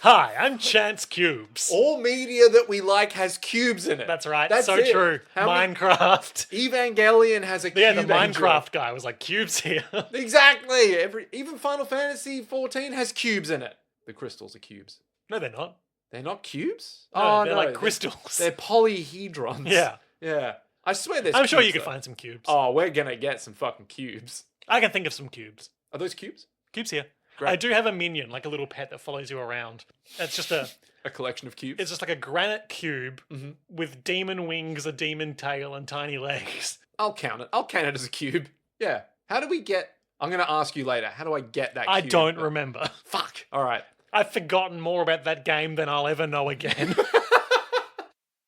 Hi, I'm Chance Cubes. All media that we like has cubes in it. That's right. That's so it. true. Minecraft. Evangelion has a cube. Yeah, the Minecraft angel. guy was like, cubes here. Exactly. Even Final Fantasy 14 has cubes in it. The crystals are cubes. No, they're not. They're not cubes? No, they're like crystals. They're polyhedrons. Yeah. Yeah. I swear there's I'm sure cubes, you could though. find some cubes. Oh, we're gonna get some fucking cubes. I can think of some cubes. Are those cubes? Cubes here. Great. I do have a minion, like a little pet that follows you around. It's just a collection of cubes? It's just like a granite cube with demon wings, a demon tail, and tiny legs. I'll count it. I'll count it as a cube. Yeah. How do we get... I'm going to ask you later. How do I get that cube? I don't remember. Fuck. All right. I've forgotten more about that game than I'll ever know again.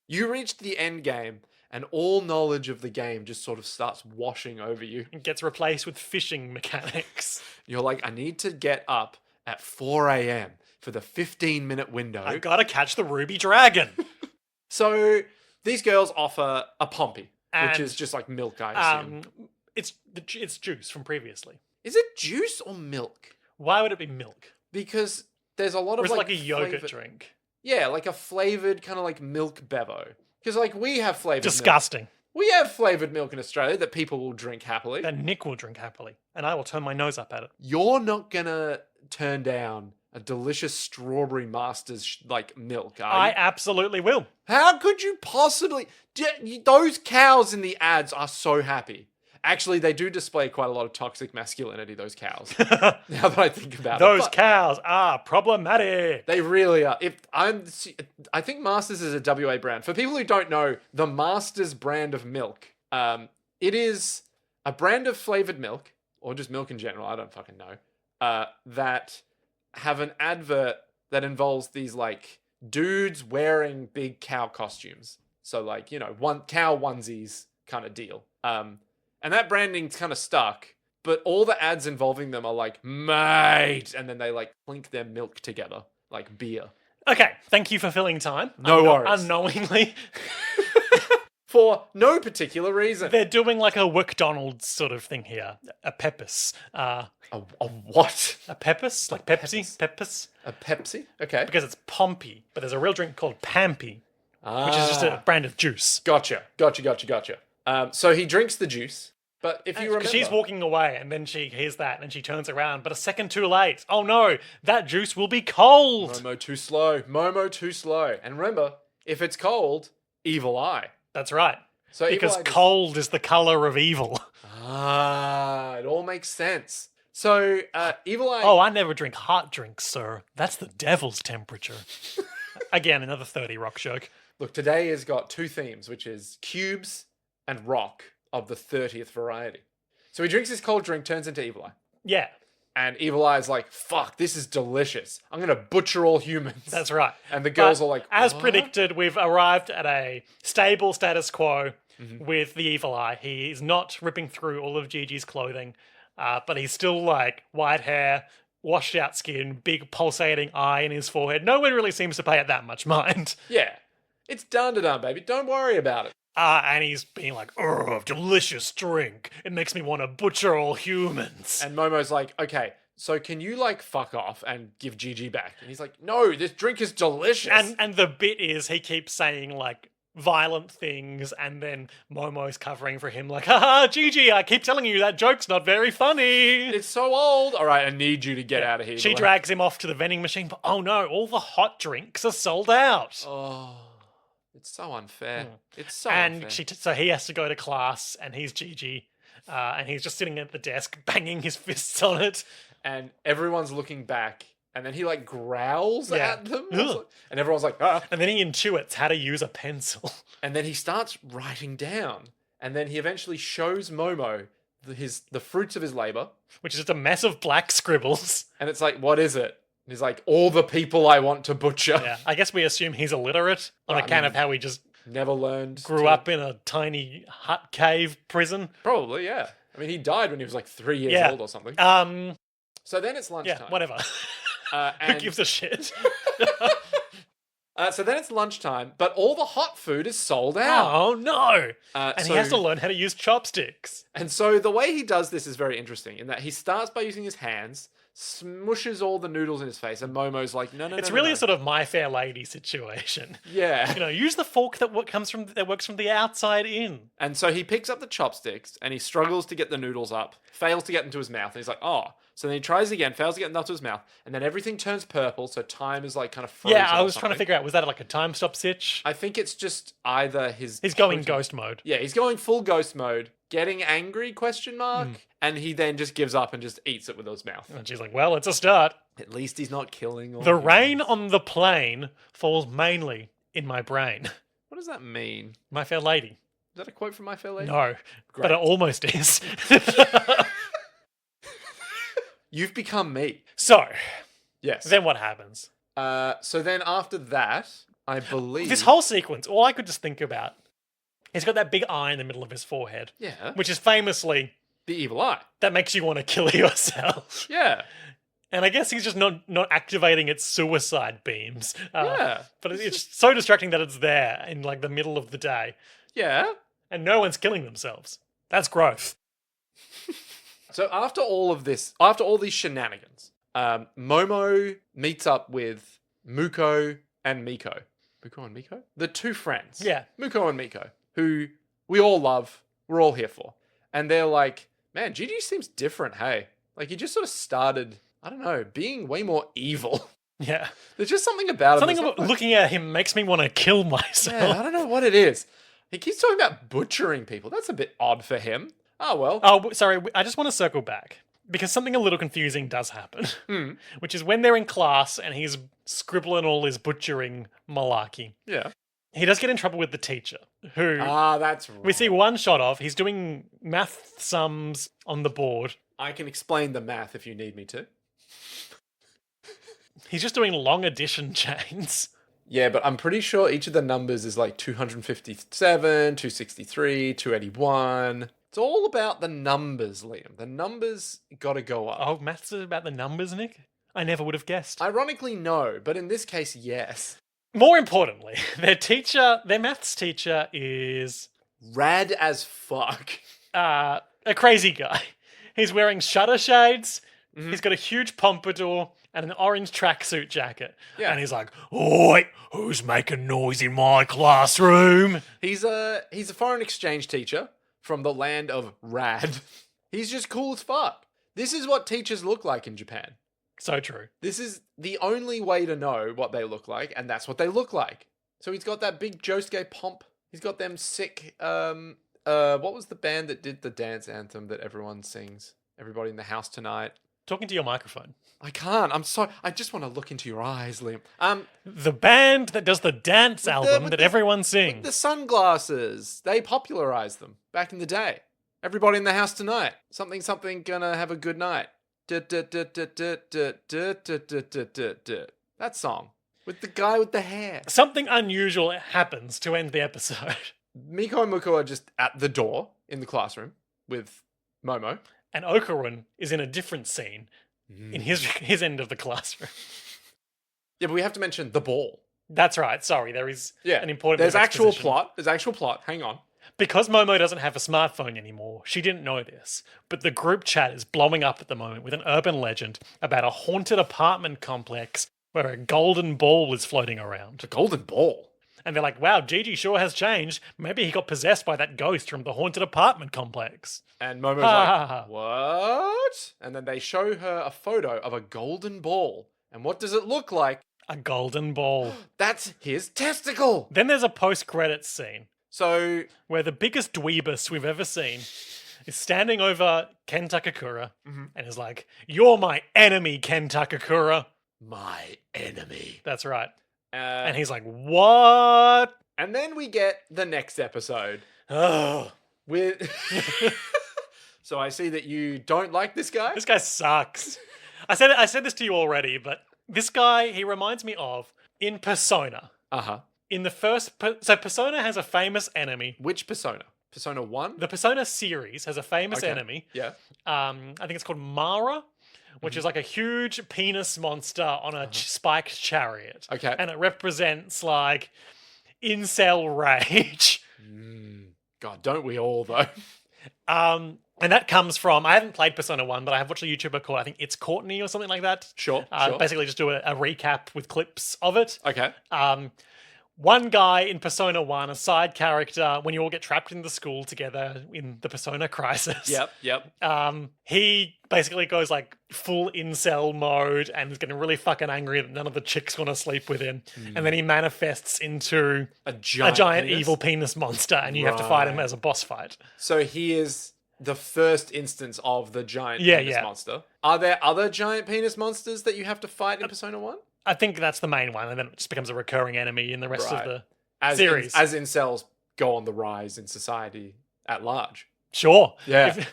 You reached the end game, and all knowledge of the game just sort of starts washing over you. It gets replaced with fishing mechanics. You're like, I need to get up at 4 a.m. for the 15-minute window. I gotta catch the ruby dragon. So these girls offer a Pompey, which And, is just like milk, I assume. It's juice from previously. Is it juice or milk? Why would it be milk? Because there's a lot Or of is it like a yogurt flavour- drink? Yeah, like a flavored kind of like milk bevo. Because like we have flavored milk. Disgusting. We have flavored milk in Australia that people will drink happily. And Nick will drink happily, and I will turn my nose up at it. You're not gonna turn down a delicious strawberry Masters like milk, are I you? absolutely will. How could you possibly? Those cows in the ads are so happy. Actually, they do display quite a lot of toxic masculinity, those cows. Now that I think about Those it. But cows are problematic. they really are. I think Masters is a WA brand. For people who don't know, the Masters brand of milk, it is a brand of flavored milk, or just milk in general, I don't fucking know, that have an advert that involves these like dudes wearing big cow costumes. So like, one cow onesies kind of deal. And that branding's kind of stuck, but all the ads involving them are like, mate, and then they like clink their milk together, like beer. Okay, thank you for filling time. No worries. Unknowingly. for no particular reason. They're doing like a McDonald's sort of thing here. A Peppers. A what? A Peppers? Like Pepsi? Peppers? A Pepsi? Okay. Because it's Pompey, but there's a real drink called Pampy, which is just a brand of juice. Gotcha. So he drinks the juice, but if you remember... She's walking away, and then she hears that, and she turns around, but a second too late. Oh no, that juice will be cold! Momo too slow. And remember, if it's cold, evil eye. That's right. So because cold is the colour of evil. It all makes sense. So, Evil Eye... Oh, I never drink hot drinks, sir. That's the devil's temperature. Again, another 30 Rock joke. Look, today has got two themes, which is cubes and rock of the 30th variety. So he drinks his cold drink, turns into Evil Eye. Yeah. And Evil Eye is like, fuck, this is delicious. I'm going to butcher all humans. That's right. And the girls are like, as what? predicted, we've arrived at a stable status quo with the Evil Eye. He is not ripping through all of Gigi's clothing, but he's still like white hair, washed out skin, big pulsating eye in his forehead. No one really seems to pay it that much mind. Yeah. It's Dandadan, baby. Don't worry about it. And he's being like, oh, delicious drink. It makes me want to butcher all humans. And Momo's like, okay, so can you like fuck off and give Gigi back? And he's like, no, this drink is delicious. And the bit is he keeps saying like violent things, and then Momo's covering for him like, haha, Gigi, I keep telling you that joke's not very funny. It's so old. All right, I need you to get out of here. She drags him off to the vending machine, but oh no, all the hot drinks are sold out. Oh, it's so unfair. It's so and unfair. So he has to go to class, and he's Gigi, and he's just sitting at the desk banging his fists on it. And everyone's looking back, and then he like growls at them. Ugh. And everyone's like, ah. And then he intuits how to use a pencil. And then he starts writing down. And then he eventually shows Momo the fruits of his labor. Which is just a mess of black scribbles. And it's like, what is it? And he's like, all the people I want to butcher. Yeah, I guess we assume he's illiterate on account of how he just never learned. Grew up in a tiny hut cave prison. Probably, yeah. I mean, he died when he was like 3 years old or something. So then it's lunchtime. Yeah, whatever. Who gives a shit? So then it's lunchtime, but all the hot food is sold out. Oh, no. And he has to learn how to use chopsticks. And so the way he does this is very interesting in that he starts by using his hands, smushes all the noodles in his face, and Momo's like, no. It's really a sort of My Fair Lady situation. Yeah. You know, use the fork that works from the outside in. And so he picks up the chopsticks, and he struggles to get the noodles up, fails to get into his mouth, and he's like, oh. So then he tries again, fails to get enough to his mouth, and then everything turns purple, so time is like kind of frozen. Yeah, I was trying to figure out, was that like a time stop stitch? I think it's just either his... He's going ghost mode. Yeah, he's going full ghost mode, getting angry, ? And he then just gives up and just eats it with his mouth. And she's like, well, it's a start. At least he's not killing all The rain on the plain falls mainly in my brain. What does that mean? My Fair Lady. Is that a quote from My Fair Lady? No, but it almost is. You've become me. So, yes. Then what happens? So then after that, I believe... This whole sequence, all I could just think about, he's got that big eye in the middle of his forehead. Yeah. Which is famously... The evil eye. That makes you want to kill yourself. Yeah. And I guess he's just not activating its suicide beams. Yeah. But it's so distracting that it's there in like the middle of the day. Yeah. And no one's killing themselves. That's growth. So after all of this, after all these shenanigans, Momo meets up with Muko and Miko. Muko and Miko? The two friends. Yeah. Muko and Miko, who we all love, we're all here for. And they're like, man, Gigi seems different, hey? Like, he just sort of started, I don't know, being way more evil. Yeah. There's just something about him. Something about looking at him makes me want to kill myself. Yeah, I don't know what it is. He keeps talking about butchering people. That's a bit odd for him. Oh, well. Oh, sorry. I just want to circle back because something a little confusing does happen, which is when they're in class and he's scribbling all his butchering malarkey. Yeah. He does get in trouble with the teacher, who... that's right. We see one shot of. He's doing math sums on the board. I can explain the math if you need me to. He's just doing long addition chains. Yeah, but I'm pretty sure each of the numbers is like 257, 263, 281. It's all about the numbers, Liam. The numbers gotta go up. Oh, maths is about the numbers, Nick? I never would have guessed. Ironically, no, but in this case, yes. More importantly, their maths teacher is Rad as fuck. A crazy guy. He's wearing shutter shades. Mm-hmm. He's got a huge pompadour and an orange tracksuit jacket. Yeah. And he's like, "Oi, who's making noise in my classroom?" He's a foreign exchange teacher from the land of Rad. He's just cool as fuck. This is what teachers look like in Japan. So true. This is the only way to know what they look like, and that's what they look like. So he's got that big Josuke pomp. He's got them sick, what was the band that did the dance anthem that everyone sings? Everybody in the house tonight. Talking to your microphone. I can't. I'm sorry. I just want to look into your eyes, Liam. The band that does the dance album that everyone sings. The sunglasses. They popularized them back in the day. Everybody in the house tonight. Something gonna have a good night. That song. With the guy with the hair. Something unusual happens to end the episode. Miko and Muko are just at the door in the classroom with Momo. And Okarun is in a different scene in his end of the classroom. Yeah, but we have to mention the ball. That's right. Sorry, there is an important There's bit of actual exposition. plot. There's actual plot. Hang on. Because Momo doesn't have a smartphone anymore, she didn't know this, but the group chat is blowing up at the moment with an urban legend about a haunted apartment complex where a golden ball is floating around. The golden ball. And they're like, wow, Gigi sure has changed. Maybe he got possessed by that ghost from the haunted apartment complex. And Momo's like, what? And then they show her a photo of a golden ball. And what does it look like? A golden ball. That's his testicle. Then there's a post-credits scene. So, where the biggest dweebus we've ever seen is standing over Ken Takakura and is like, "You're my enemy, Ken Takakura." My enemy. That's right. And And he's like, "What?" And then we get the next episode. Oh, With So I see that you don't like this guy? this guy sucks. I said this to you already, but this guy, he reminds me of in Persona. Uh-huh. In the first, so Persona has a famous enemy. Which Persona? Persona 1? The Persona series has a famous Okay. enemy. Yeah. I think it's called Mara, which is like a huge penis monster on a spiked chariot. Okay. And it represents like incel rage. God, don't we all, though? And that comes from, I haven't played Persona 1, but I have watched a YouTuber called, I think It's Courtney or something like that. Sure. Basically just do a recap with clips of it. Okay. One guy in Persona 1, a side character, when you all get trapped in the school together in the Persona crisis. Yep. He basically goes like full incel mode and is getting really fucking angry that none of the chicks want to sleep with him. And then he manifests into A giant penis? evil penis monster and you have to fight him Right. as a boss fight. So he is the first instance of the giant Yeah, penis yeah. monster. Are there other giant penis monsters that you have to fight in Persona 1? I think that's the main one, and then it just becomes a recurring enemy in the rest Right. of the As series. as incels go on the rise in society at large. Sure. Yeah.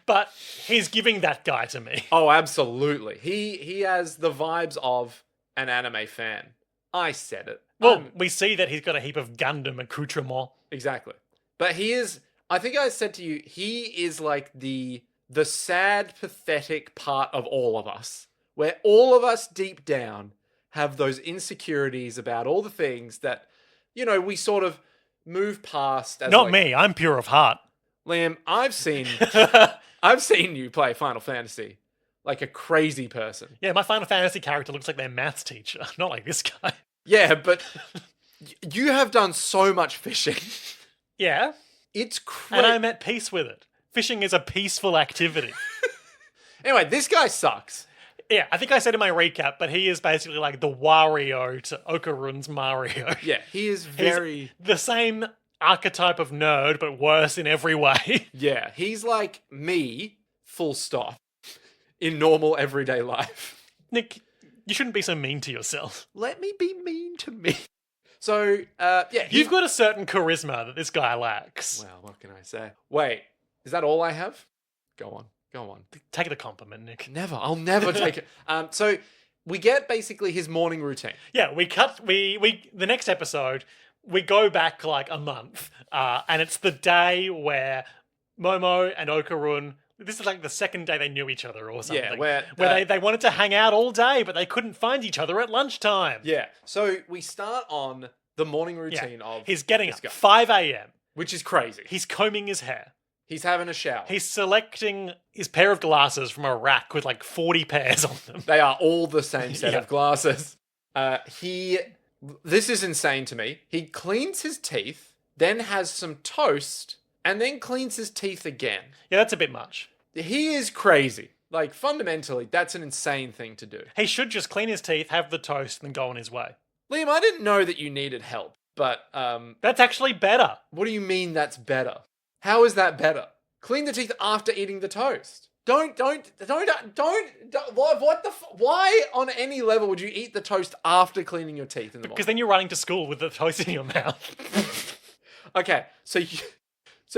But he's giving that guy to me. Oh, absolutely. He has the vibes of an anime fan. I said it. Well, we see that he's got a heap of Gundam accoutrement. Exactly. But he is, I think I said to you, he is like the sad, pathetic part of all of us, where all of us deep down have those insecurities about all the things that, you know, we sort of move past. As Not like, me. I'm pure of heart. Liam, I've seen you play Final Fantasy like a crazy person. Yeah, my Final Fantasy character looks like their maths teacher, not like this guy. Yeah, but you have done so much fishing. Yeah, It's and crazy. I'm at peace with it. Fishing is a peaceful activity. Anyway, this guy sucks. Yeah, I think I said in my recap, but he is basically like the Wario to Okarun's Mario. Yeah, he is He's very... the same archetype of nerd, but worse in every way. Yeah, he's like me, full stop, in normal everyday life. Nick, you shouldn't be so mean to yourself. Let me be mean to me. So, yeah. You've got a certain charisma that this guy lacks. Well, what can I say? Wait, is that all I have? Go on. Take the compliment, Nick. Never. I'll never take it. So, we get basically his morning routine. Yeah, the next episode, we go back like a month, and it's the day where Momo and Okarun, this is like the second day they knew each other or something. Yeah, where they wanted to hang out all day, but they couldn't find each other at lunchtime. Yeah. So, we start on the morning routine of He's getting this up guy. 5 a.m. Which is crazy. He's combing his hair. He's having a shower. He's selecting his pair of glasses from a rack with like 40 pairs on them. They are all the same set Yeah. of glasses. This is insane to me. He cleans his teeth, then has some toast, and then cleans his teeth again. Yeah, that's a bit much. He is crazy. Like, fundamentally, that's an insane thing to do. He should just clean his teeth, have the toast, and then go on his way. Liam, I didn't know that you needed help, but That's actually better. what do you mean that's better? How is that better? Clean the teeth after eating the toast. What the why on any level would you eat the toast after cleaning your teeth in the Because morning? then you're running to school with the toast in your mouth. Okay, so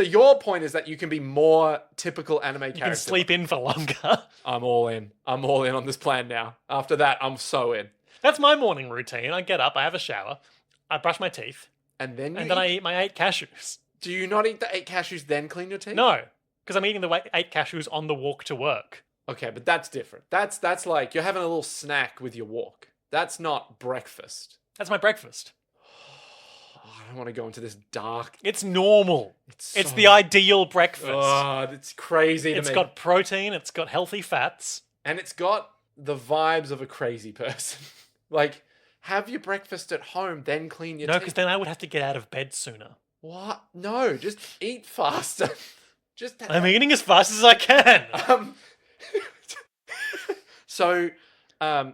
your point is that you can be more typical anime character. You can sleep in for longer. I'm all in. I'm all in on this plan now. After that, I'm so in. That's my morning routine. I get up, I have a shower, I brush my teeth, And then and then I eat my 8 cashews. do you not eat the 8 cashews then clean your teeth? No, because I'm eating the 8 cashews on the walk to work. Okay, but that's different. That's like you're having a little snack with your walk. That's not breakfast. That's my breakfast. I don't want to go into this dark. It's normal. It's It's so- the ideal breakfast. Oh, it's crazy to It's me. got protein, it's got healthy fats. And it's got the vibes of a crazy person. Like, have your breakfast at home, then clean your No, teeth. because then I would have to get out of bed sooner. What? No, just eat faster. Just I'm eating as fast as I can. So,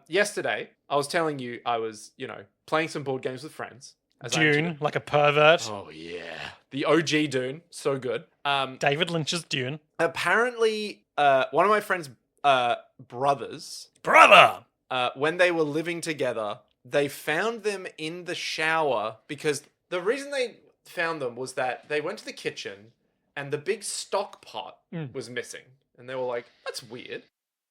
yesterday, I was telling you I was, playing some board games with friends. as I Dune, do. like a pervert. Oh, yeah. The OG Dune. So good. David Lynch's Dune. Apparently, one of my friend's brothers, Brother! when they were living together, they found them in the shower because the reason they found them was that they went to the kitchen and the big stock pot was missing. And they were like, that's weird.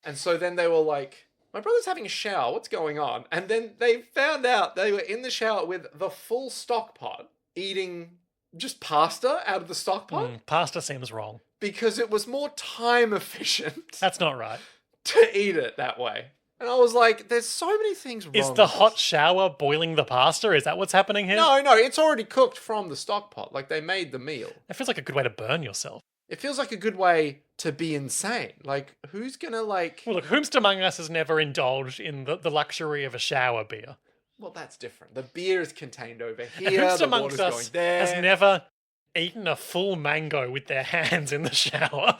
And so then they were like, my brother's having a shower. What's going on? And then they found out they were in the shower with the full stock pot eating just pasta out of the stock pot Pasta seems wrong. because it was more time efficient That's not right. to eat it that way. And I was like, there's so many things wrong. Is the with hot this. shower boiling the pasta? Is that what's happening here? No, it's already cooked from the stock pot. Like, they made the meal. That feels like a good way to burn yourself. It feels like a good way to be insane. Like, who's gonna, like... Well, look, whomst among us has never indulged in the luxury of a shower beer? Well, that's different. The beer is contained over And here, whomst the amongst water's us going there. has never eaten a full mango with their hands in the shower?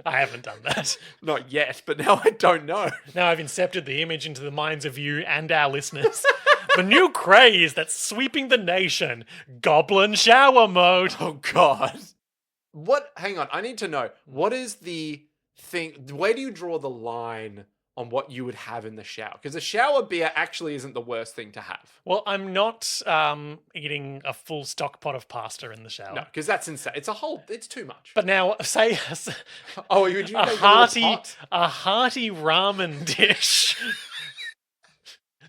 I haven't done that. Not yet, but now I don't know. Now I've incepted the image into the minds of you and our listeners. The new craze that's sweeping the nation. Goblin shower mode. Oh, God. Hang on, I need to know. What is the thing... Where do you draw the line on what you would have in the shower? Because a shower beer actually isn't the worst thing to have. Well, I'm not eating a full stock pot of pasta in the shower. No, because that's insane. It's too much. But now, say Oh, would you a make hearty ramen dish.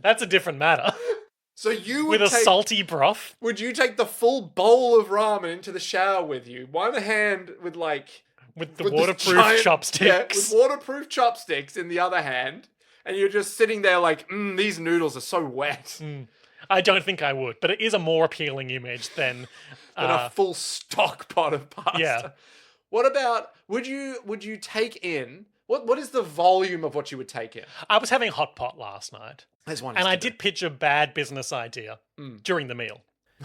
That's a different matter. So you With would a salty broth. Would you take the full bowl of ramen into the shower with you? One hand with With the with this waterproof giant- chopsticks. Yeah, with waterproof chopsticks in the other hand, and you're just sitting there like, these noodles are so wet. I don't think I would, but it is a more appealing image than Than a full stock pot of pasta. Yeah. What about would you take in what is the volume of what you would take in? I was having hot pot last night, There's one. and I did pitch a bad business idea during the meal,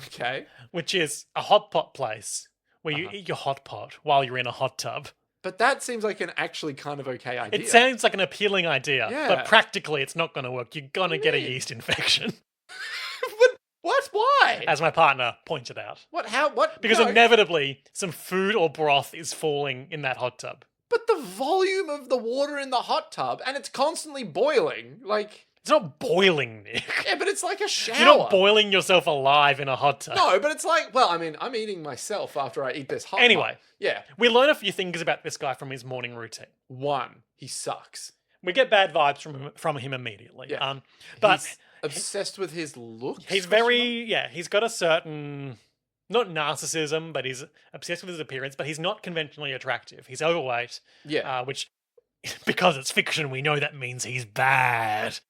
Okay. which is a hot pot place where you eat your hot pot while you're in a hot tub. But that seems like an actually kind of okay idea. It sounds like an appealing idea, Yeah. but practically it's not going to work. You're going to get a yeast infection, But what? Why? as my partner pointed out. What? How? What? Because No. inevitably, some food or broth is falling in that hot tub. But the volume of the water in the hot tub, and it's constantly boiling. Like, It's not boiling, Nick. yeah, but it's like a shower. You're not boiling yourself alive in a hot tub. No, but it's like, well, I mean, I'm eating myself after I eat this hot Anyway. pot. Yeah. We learn a few things about this guy from his morning routine. One, he sucks. We get bad vibes from him immediately. Yeah. But He's obsessed with his looks. he's very, he's got a certain, not narcissism, but he's obsessed with his appearance, but he's not conventionally attractive. He's overweight, Yeah. which, because it's fiction, we know that means he's bad.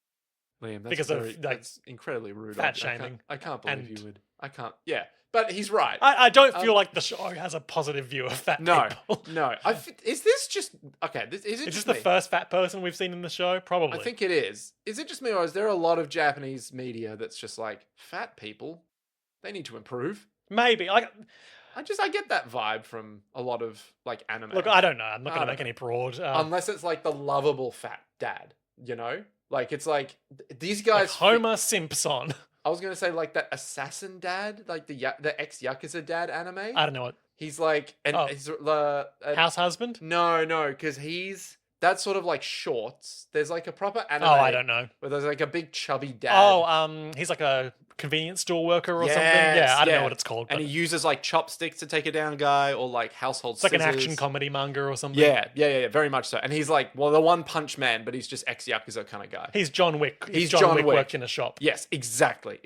Liam, that's because of, like, that's incredibly rude. fat of you. shaming. I can't believe And- you would. I can't. Yeah, but he's right. I don't feel like the show has a positive view of fat No, people. no. Is this just okay? Is it Is just this the me? first fat person we've seen in the show? Probably. I think it is. Is it just me, or is there a lot of Japanese media that's just like fat people? They need to improve. Maybe. Like, I get that vibe from a lot of like anime. look, I don't know. I'm not I going to don't make any broad. Unless it's like the lovable fat dad, you know? Like it's like these like guys. Homer Simpson. I was gonna say like that assassin dad, like the ex Yakuza dad anime. I don't know what. He's like he's House husband? No, because that's sort of like shorts. There's like a proper anime. Oh, I don't know. Where there's like a big chubby dad. Oh, he's like a convenience store worker or something. Yeah, I don't know what it's called. And he uses like chopsticks to take a down guy, or like household It's like scissors. an action comedy manga or something. Yeah, very much so. And he's like, well, the One Punch Man, but he's just ex Yakuza kind of guy. He's John Wick. He's John John Wick Wick. worked in a shop. Yes, exactly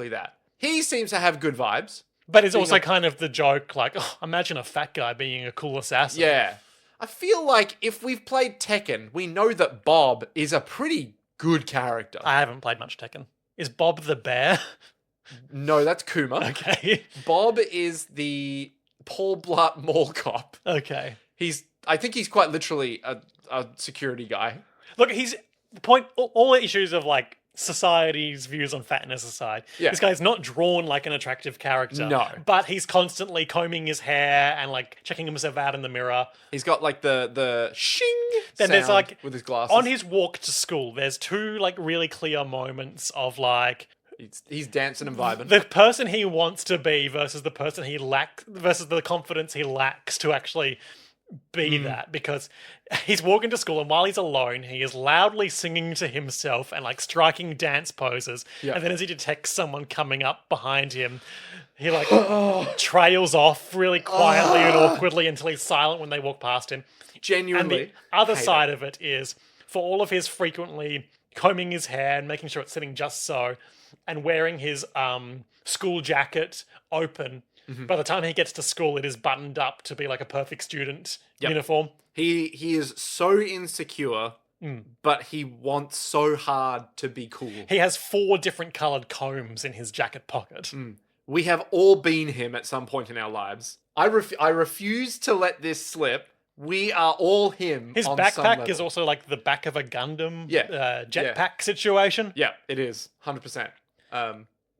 that. He seems to have good vibes. But it's also kind of the joke, like, oh, imagine a fat guy being a cool assassin. Yeah. I feel like if we've played Tekken, we know that Bob is a pretty good character. I haven't played much Tekken. Is Bob the bear? No, that's Kuma. Okay. Bob is the Paul Blart Mall cop. Okay. I think he's quite literally a security guy. Look, he's the point. All the issues of like society's views on fatness aside, this guy's not drawn like an attractive character. No. But he's constantly combing his hair and like checking himself out in the mirror. He's got like the shing Then sound there's like with his glasses. on his walk to school, there's two like really clear moments of like he's dancing and vibing. the person he wants to be versus the person he lacks versus the confidence he lacks to actually be that, because he's walking to school and while he's alone he is loudly singing to himself and like striking dance poses, and then as he detects someone coming up behind him he like trails off really quietly and awkwardly until he's silent when they walk past him. Genuinely. And the other side of it is, for all of his frequently combing his hair and making sure it's sitting just so, and wearing his school jacket open, by the time he gets to school, it is buttoned up to be like a perfect student uniform. He is so insecure, but he wants so hard to be cool. He has 4 different coloured combs in his jacket pocket. We have all been him at some point in our lives. I refuse to let this slip. We are all him. His on some backpack level. is also like the back of a Gundam Yeah. jetpack situation. Yeah, it is 100%.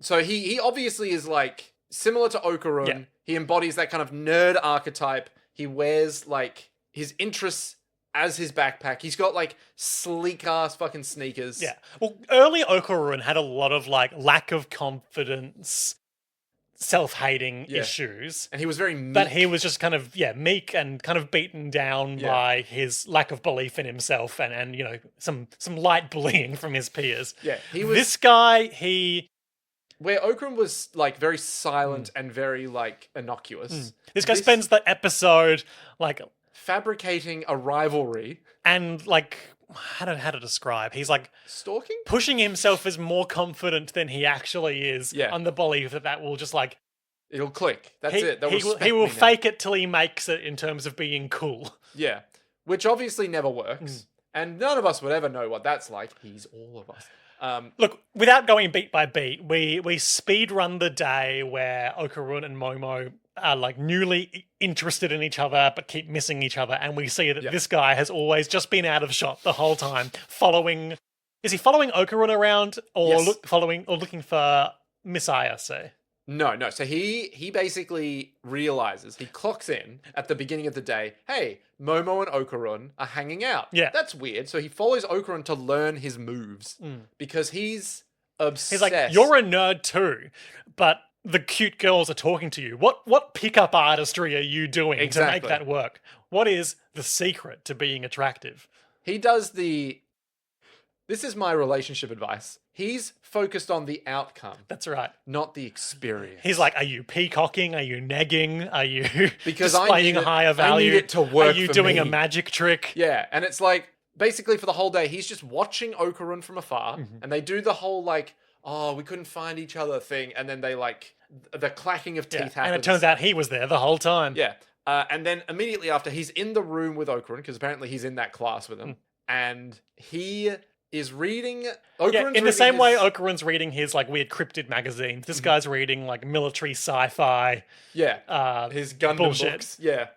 So he obviously is like similar to Okarun. Yeah. He embodies that kind of nerd archetype. He wears like his interests as his backpack. He's got like sleek ass fucking sneakers. Yeah. Well, early Okarun had a lot of like lack of confidence, self-hating issues. And he was very meek. But he was just kind of, meek and kind of beaten down by his lack of belief in himself and you know, some light bullying from his peers. Yeah, he was... This guy, Where Okarun was like very silent and very like innocuous. This guy spends the episode like fabricating a rivalry and like how to describe. He's like stalking, pushing himself as more confident than he actually is, on the belief that will just like it'll click. That's it. He will fake it till he makes it in terms of being cool. Yeah, which obviously never works, and none of us would ever know what that's like. He's all of us. Look, without going beat by beat, we speed run the day where Okarun and Momo are like newly interested in each other but keep missing each other, and we see that this guy has always just been out of shot the whole time, following. Is he following Okarun around or looking for Miss Ayase? No. So he basically realizes, he clocks in at the beginning of the day, hey, Momo and Okarun are hanging out. Yeah. That's weird. So he follows Okarun to learn his moves because he's obsessed. He's like, you're a nerd too, but the cute girls are talking to you. What pickup artistry are you doing to make that work? What is the secret to being attractive? He does this is my relationship advice. He's focused on the outcome. That's right. Not the experience. He's like, are you peacocking? Are you negging? Are you because displaying a higher value? I need it to work. Are you doing a magic trick? Yeah, and it's like, basically for the whole day, he's just watching Okarun from afar, and they do the whole like, oh, we couldn't find each other thing, and then they like, the clacking of teeth happens. And it turns out he was there the whole time. Yeah. And then immediately after, he's in the room with Okarun, because apparently he's in that class with him, and he is reading. Yeah, Okarun's in the same way his- Okarun's reading his like weird cryptid magazines, this guy's reading like military sci-fi. Yeah, his Gundam bullshit. books. Yeah.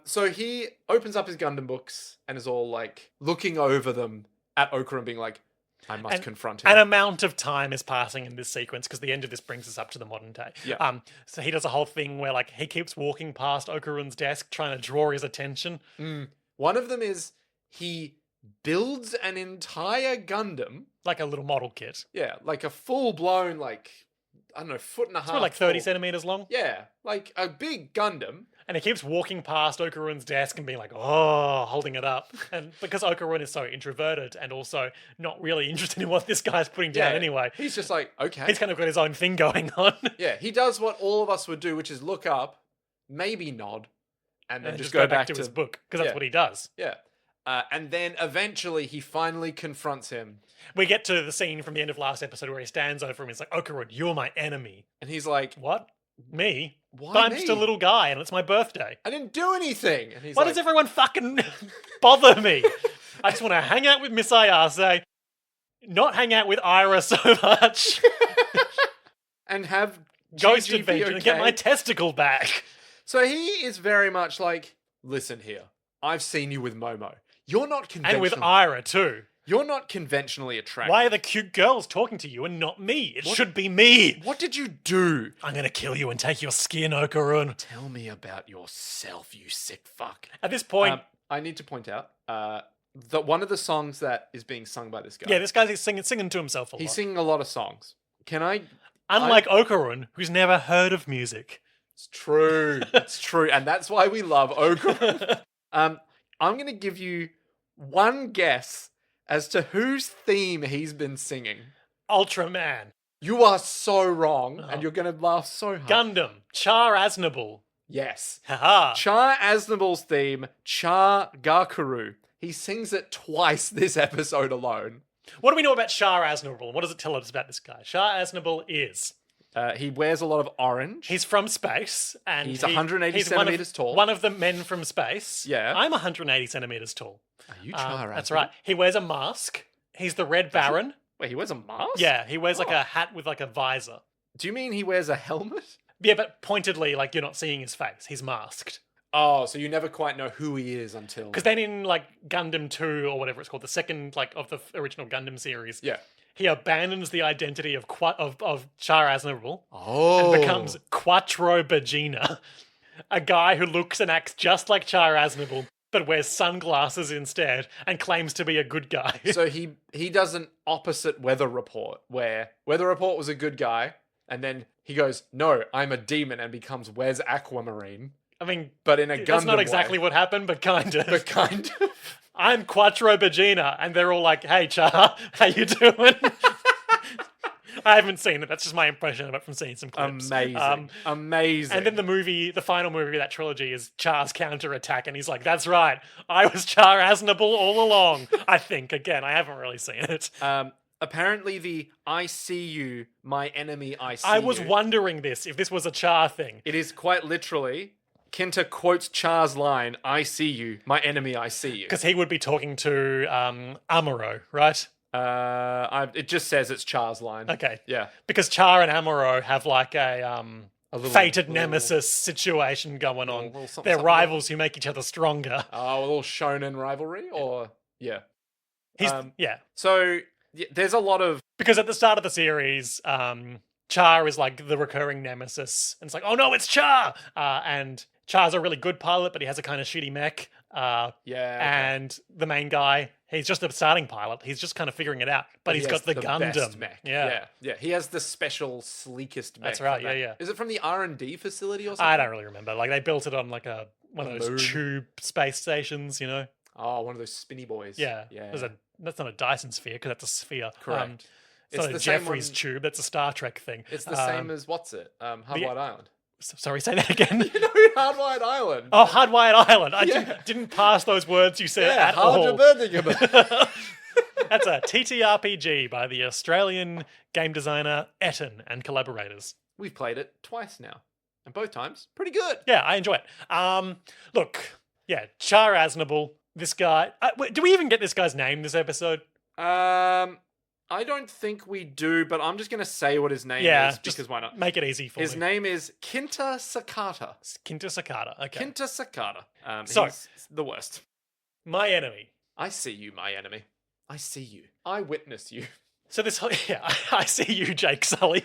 So he opens up his Gundam books and is all like looking over them at Okarun, being like, "I must confront him." An amount of time is passing in this sequence because the end of this brings us up to the modern day. Yeah. So he does a whole thing where like he keeps walking past Okarun's desk trying to draw his attention. One of them is he builds an entire Gundam. Like a little model kit. Yeah, like a full blown, like, I don't know, foot and a half. It's like 30 tall. centimeters long. Yeah, like a big Gundam. And he keeps walking past Okarun's desk and being like, oh, holding it up. And because Okarun is so introverted and also not really interested in what this guy's putting down Yeah, anyway, He's just like, okay. he's kind of got his own thing going on. Yeah, he does what all of us would do, which is look up, maybe nod, and then And just go back to to his book because that's Yeah. what he does. Yeah. And then eventually he finally confronts him. We get to the scene from the end of last episode where he stands over him and he's like, Okarun, you're my enemy. And he's like, What? Me? why But I'm me? just a little guy and it's my birthday. I didn't do anything. And he's Why like, does everyone fucking bother me? I just want to hang out with Miss Ayase, not hang out with Ira so much, and have ghost GG be adventure, and get okay. my testicle back. So he is very much like, listen here, I've seen you with Momo. You're not And conventional. with Ira too. You're not conventionally attractive. Why are the cute girls talking to you and not me? It should be me. What did you do? I'm going to kill you and take your skin, Okarun. Tell me about yourself, you sick fuck. At this point, I need to point out that one of the songs that is being sung by this guy. yeah, this guy's singing to himself a lot. He's singing a lot of songs. Can I? Unlike Okarun, who's never heard of music. It's true. It's true, and that's why we love Okarun. I'm going to give you one guess as to whose theme he's been singing. Ultraman. You are so wrong, Oh. and you're going to laugh so hard. Gundam. Char Aznable. Yes. Haha. Char Aznable's theme, Char Gakuru. He sings it twice this episode alone. What do we know about Char Aznable? What does it tell us about this guy? Char Aznable is... He wears a lot of orange. He's from space, and He's 180 centimeters tall. One of the men from space. Yeah. I'm 180 centimeters tall. Are you Char That's Aznable? right. He wears a mask. He's the Red Baron. Wait, he wears a mask? Yeah, he wears like Oh. a hat with like a visor. Do you mean he wears a helmet? Yeah, but pointedly, like you're not seeing his face. He's masked. Oh, so you never quite know who he is until... Because then in like Gundam 2 or whatever it's called, the second like of the original Gundam series, Yeah. he abandons the identity of Char Aznable Oh. and becomes Quattro Bagina, a guy who looks and acts just like Char Aznable but wears sunglasses instead and claims to be a good guy. So he does an opposite Weather Report, where Weather Report was a good guy, and then he goes, no, I'm a demon, and becomes Wes Aquamarine. I mean, But in a Gundam that's not exactly way. what happened, but kind of. But kind of. I'm Quattro Bagina, and they're all like, hey, Char, how you doing? I haven't seen it. That's just my impression of it from seeing some clips. Amazing. Amazing. And then the final movie of that trilogy is Char's counterattack, and he's like, that's right, I was Char Aznable all along. I think, again, I haven't really seen it. Apparently the I see you, my enemy, I see I was you. wondering if this was a Char thing. It is quite literally, Kenta quotes Char's line, I see you, my enemy, I see you. Because he would be talking to Amuro, right? It just says it's Char's line. Okay. Yeah. Because Char and Amuro have like a little- fated little- nemesis situation going on. little something, They're something. rivals who make each other stronger. Oh, a little shonen rivalry? Or, yeah. Yeah. So, there's a lot of... Because at the start of the series, Char is like the recurring nemesis. And it's like, oh no, it's Char! And Char's a really good pilot, but he has a kind of shitty mech. Yeah. okay. And the main guy, he's just a starting pilot. He's just kind of figuring it out. But he's He got has the best Gundam. mech. Yeah. Yeah. He has the special, sleekest mech. That's right, for that. yeah. Is it from the R&D facility or something? I don't really remember. Like they built it on like one of A those moon. tube space stations, you know? Oh, one of those spinny boys. Yeah. Yeah. That's not a Dyson sphere because that's a sphere. Correct. It's not a the same Jeffries one- tube. That's a Star Trek thing. It's the same as, what's it? Hardwired Island. Sorry, say that again. You know Hardwired Island? Oh, Hardwired Island. I Yeah. didn't pass those words you said yeah, at all. Hardwired. That's a TTRPG by the Australian game designer Etten and collaborators. We've played it twice now. And both times, pretty good. Yeah, I enjoy it. Look, yeah, Char Aznable, this guy. Do we even get this guy's name this episode? I don't think we do, but I'm just going to say what his name Yeah, is because why not? Make it easy for His me. name is Kinta Sakata. Kinta Sakata. Okay. Kinta Sakata. So- He's the worst. My enemy. I see you, my enemy. I see you. I witness you. So this whole, yeah, I see you, Jake Sully.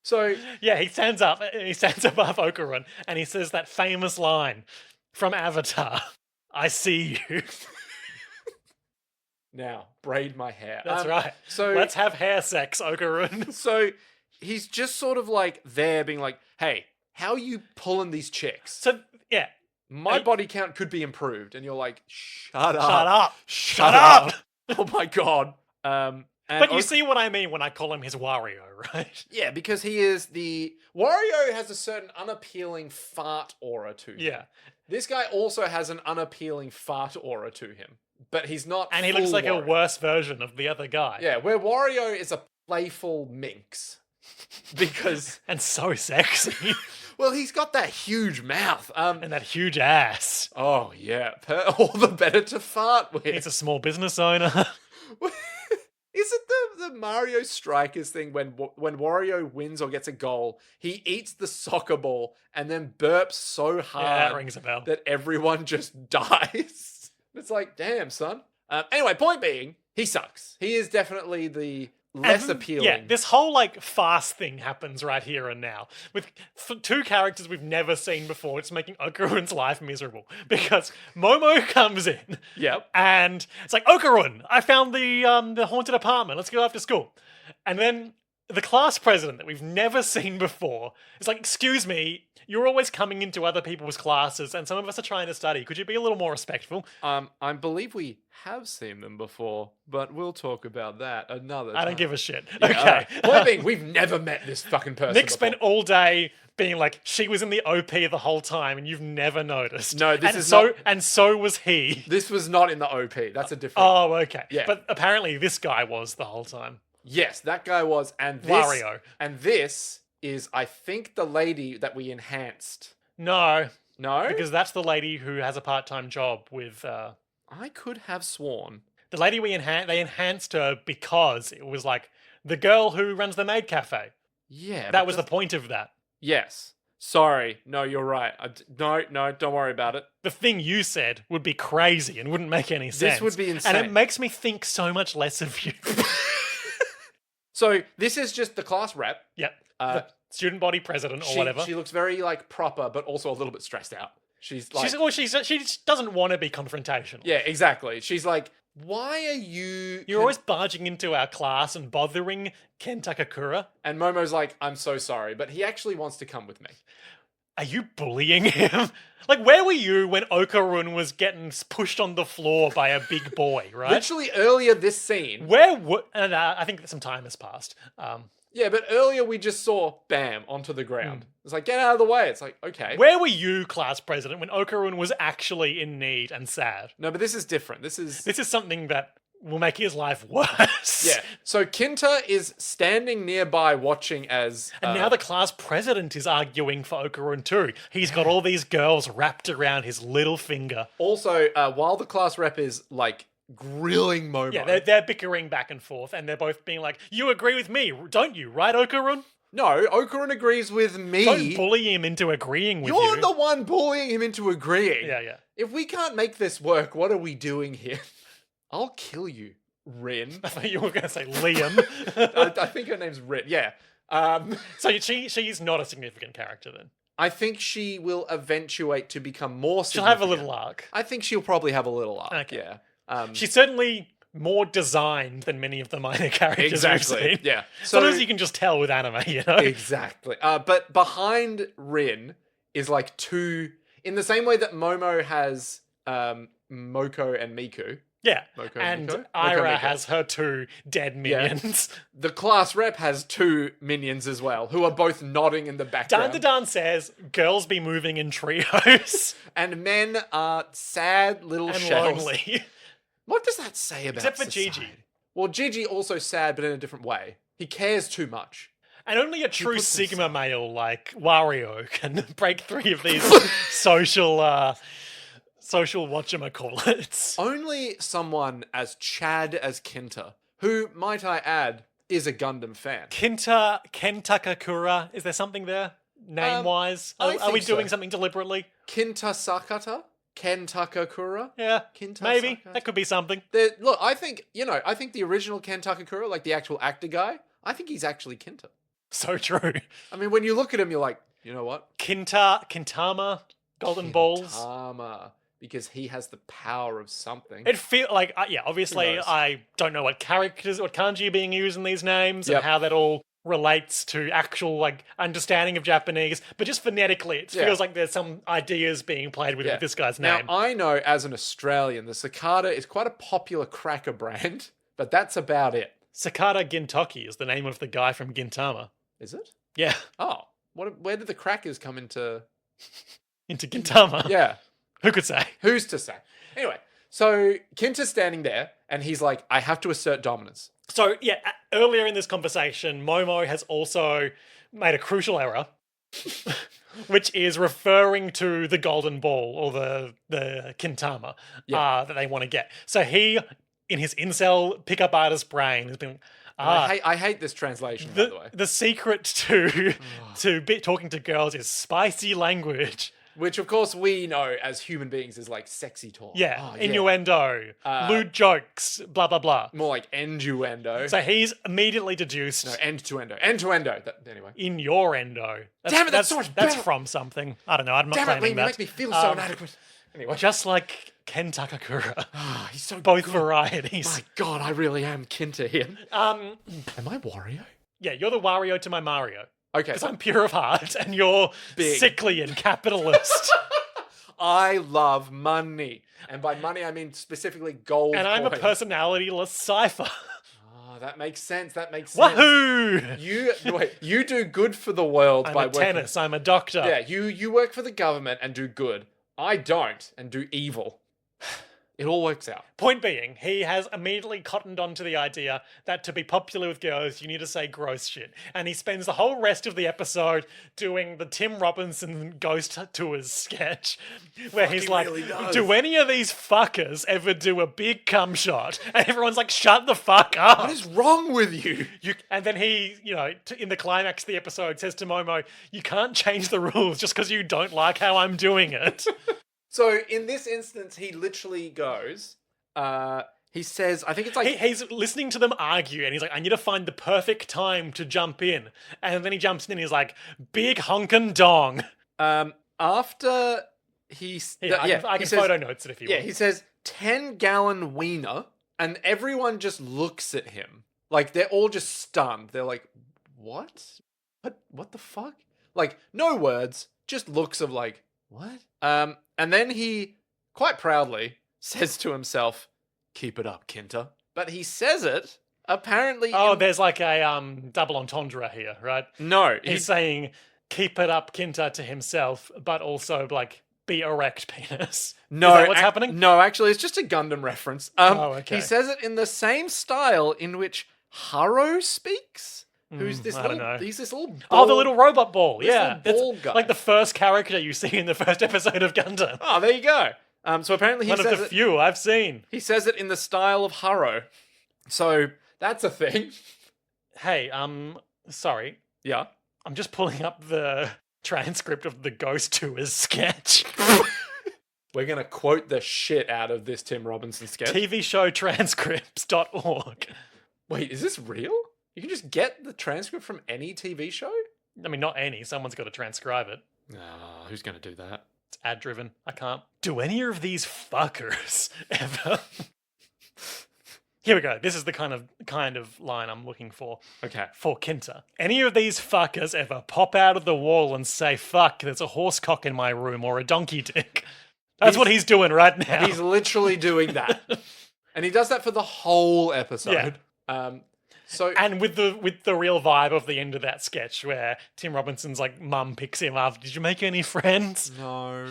So, Yeah, he stands up above Okarun and he says that famous line from Avatar. I see you. now, braid my hair. That's right. So, Let's have hair sex, Okarun. so he's just sort of like there being like, hey, how are you pulling these chicks? So, yeah. My body count could be improved. And you're like, shut up. Shut up. Shut up. Oh my God. And But you see what I mean when I call him his Wario, right? yeah, because he is the Wario has a certain unappealing fart aura to him. Yeah. This guy also has an unappealing fart aura to him, but he's not. And he full looks like Wario. a worse version of the other guy. Yeah, where Wario is a playful minx, because And so sexy. well, he's got that huge mouth. And that huge ass. Oh yeah, all the better to fart with. He's a small business owner. Is it the Mario Strikers thing when Wario wins or gets a goal, he eats the soccer ball and then burps so Yeah, hard that rings a bell. that everyone just dies? It's like, damn, son. Anyway, point being, he sucks. He is definitely the less And, appealing. Yeah, this whole like fast thing happens right here and now with two characters we've never seen before. It's making Okarun's life miserable because Momo comes in. Yep. And it's like, Okarun, I found the haunted apartment. Let's go after school. And then the class president that we've never seen before is like, excuse me, you're always coming into other people's classes and some of us are trying to study. Could you be a little more respectful? I believe we have seen them before, but we'll talk about that another time. I don't give a shit. Yeah, Okay. alright. Point being, we've never met this fucking person Nick before. spent all day being like, she was in the OP the whole time and you've never noticed. No, this and is so, not- And so was he. This was not in the OP. That's a different... Oh, okay. Yeah. But apparently this guy was the whole time. Yes, that guy was, and this... Wario. And this is, I think, the lady that we enhanced. No, No? because that's the lady who has a part-time job with... I could have sworn. the lady they enhanced her because it was like the girl who runs the maid cafe. Yeah. That was the point of that. Yes. Sorry. No, you're right. No, don't worry about it. The thing you said would be crazy and wouldn't make any sense. This would be insane. And it makes me think so much less of you. So, this is just the class rep. Yep. The student body president or whatever. She looks very, like, proper, but also a little bit stressed out. She's like... she just doesn't want to be confrontational. Yeah, exactly. She's like, why are you... You're always barging into our class and bothering Ken Takakura. And Momo's like, I'm so sorry, but he actually wants to come with me. Are you bullying him? Like, where were you when Okarun was getting pushed on the floor by a big boy, right? Literally earlier this scene... And I think that some time has passed. Yeah, but earlier we just saw, bam, onto the ground. It's like, get out of the way. It's like, okay. Where were you, class president, when Okarun was actually in need and sad? No, but this is different. This is something that will make his life worse. Yeah. So Kinta is standing nearby watching as... And now the class president is arguing for Okarun too. He's got all these girls wrapped around his little finger. Also, while the class rep is, like, grilling Momo... Yeah, they're bickering back and forth, and they're both being like, you agree with me, don't you, right, Okarun? No, Okarun agrees with me. Don't bully him into agreeing with you. You're the one bullying him into agreeing. Yeah. If we can't make this work, what are we doing here? I'll kill you, Rin. I thought you were going to say Liam. I think her name's Rin, yeah. So she's not a significant character then? I think she will eventuate to become more She'll significant. have a little arc. I think she'll probably have a little arc, Okay. yeah. She's certainly more designed than many of the minor characters Exactly, we've seen. yeah. Sometimes you can just tell with anime, you know? Exactly. But behind Rin is like two... In the same way that Momo has Moko and Miku... Yeah, Moko and Miko? Ira Miko. has her two dead minions. The class rep has two minions as well, who are both nodding in the background. Dandadan says girls be moving in trios And men are sad little and shells. lonely. What does that say about Except for society? Gigi. Well, Gigi also sad, but in a different way. He cares too much. And only a true puts Sigma male like Wario can break free of these social social whatchamacallits. Only someone as Chad as Kinta, who, might I add, is a Gundam fan. Kenta Kakura, is there something there? Name-wise? I Are we think so. doing something deliberately? Kinta Sakata? Ken Takakura? Yeah, Kinta maybe. Sakata? That could be something. Look, I think the original Ken Takakura, like the actual actor guy, I think he's actually Kinta. So true. I mean, when you look at him, you're like, you know what? Kintama, Golden Balls. Kintama, because he has the power of something. It feel like, obviously Who knows? I don't know what characters, what kanji are being used in these names Yep. and how that all relates to actual, like, understanding of Japanese, but just phonetically, it Yeah. feels like there's some ideas being played with this guy's name. Now, I know as an Australian, the Cicada is quite a popular cracker brand, but that's about it. Sakata Gintoki is the name of the guy from Gintama. Is it? Yeah, Oh, where did the crackers come into? into Gintama. Yeah, Who could say? who's to say? Anyway, so Kinta's standing there, and he's like, I have to assert dominance. So, earlier in this conversation, Momo has also made a crucial error, which is referring to the golden ball or the Kintama that they want to get. So he, in his incel pickup artist brain, has been... I hate this translation, by the way. The secret to talking to girls is spicy language. Which, of course, we know as human beings is like sexy talk. Yeah, Oh, innuendo, lewd jokes, blah, blah, blah. More like innuendo. So he's immediately deduced... No, end-to-endo. End-to-endo. Anyway. In your endo. Damn it, that's so much That's better. from something. I don't know, I'm not Damn it, claiming Liam, that. you make me feel so inadequate. Anyway. Just like Ken Takakura. He's so Both good. varieties. My God, I really am Kinta here. Am I Wario? Yeah, you're the Wario to my Mario. Okay. Because I'm pure of heart and you're Big. sickly and capitalist. I love money. And by money, I mean specifically gold And I'm a coins. personality-less cipher. Oh, that makes sense. That makes sense. Woohoo! You do good for the world I'm by a working. tennis, I'm a doctor. Yeah, you work for the government and do good. I don't and do evil. It all works out. Point being, he has immediately cottoned onto the idea that to be popular with girls, you need to say gross shit. And he spends the whole rest of the episode doing the Tim Robinson Ghost Tours sketch, where he's like, really does. do any of these fuckers ever do a big cum shot? And everyone's like, shut the fuck up. What is wrong with you? And then he, in the climax of the episode, says to Momo, you can't change the rules just because you don't like how I'm doing it. So in this instance, he literally goes, he says, I think it's like... He's listening to them argue, and he's like, I need to find the perfect time to jump in. And then he jumps in, and he's like, big honkin' dong. after he's... I can photo notes it if you want. Yeah, he says, 10-gallon wiener, and everyone just looks at him. Like, they're all just stunned. They're like, what? What the fuck? Like, no words, just looks of like, what? And then he, quite proudly, says to himself, keep it up, Kinta. But he says it, apparently... There's like a double entendre here, right? No. He's saying, keep it up, Kinta, to himself, but also, like, be erect, penis. No, Is that what's happening? No, actually, it's just a Gundam reference. Okay. He says it in the same style in which Haro speaks. Who's this I little... don't know. He's this little... Oh, the little robot ball. This Yeah. little ball guy. Like the first character you see in the first episode of Gundam. Oh, there you go. So apparently he One of says the it... few I've seen. He says it in the style of Haro. So that's a thing. Hey, sorry. Yeah. I'm just pulling up the transcript of the Ghost Tours sketch. We're going to quote the shit out of this Tim Robinson sketch. TVshowtranscripts.org. Wait, is this real? You can just get the transcript from any TV show? I mean, not any. Someone's got to transcribe it. Who's going to do that? It's ad driven. I can't. Do any of these fuckers ever? Here we go. This is the kind of line I'm looking for. Okay. For Kinta. Any of these fuckers ever pop out of the wall and say, fuck, there's a horse cock in my room or a donkey dick? That's what he's doing right now. He's literally doing that. And he does that for the whole episode. And with the real vibe of the end of that sketch where Tim Robinson's like mum picks him up. Did you make any friends? No.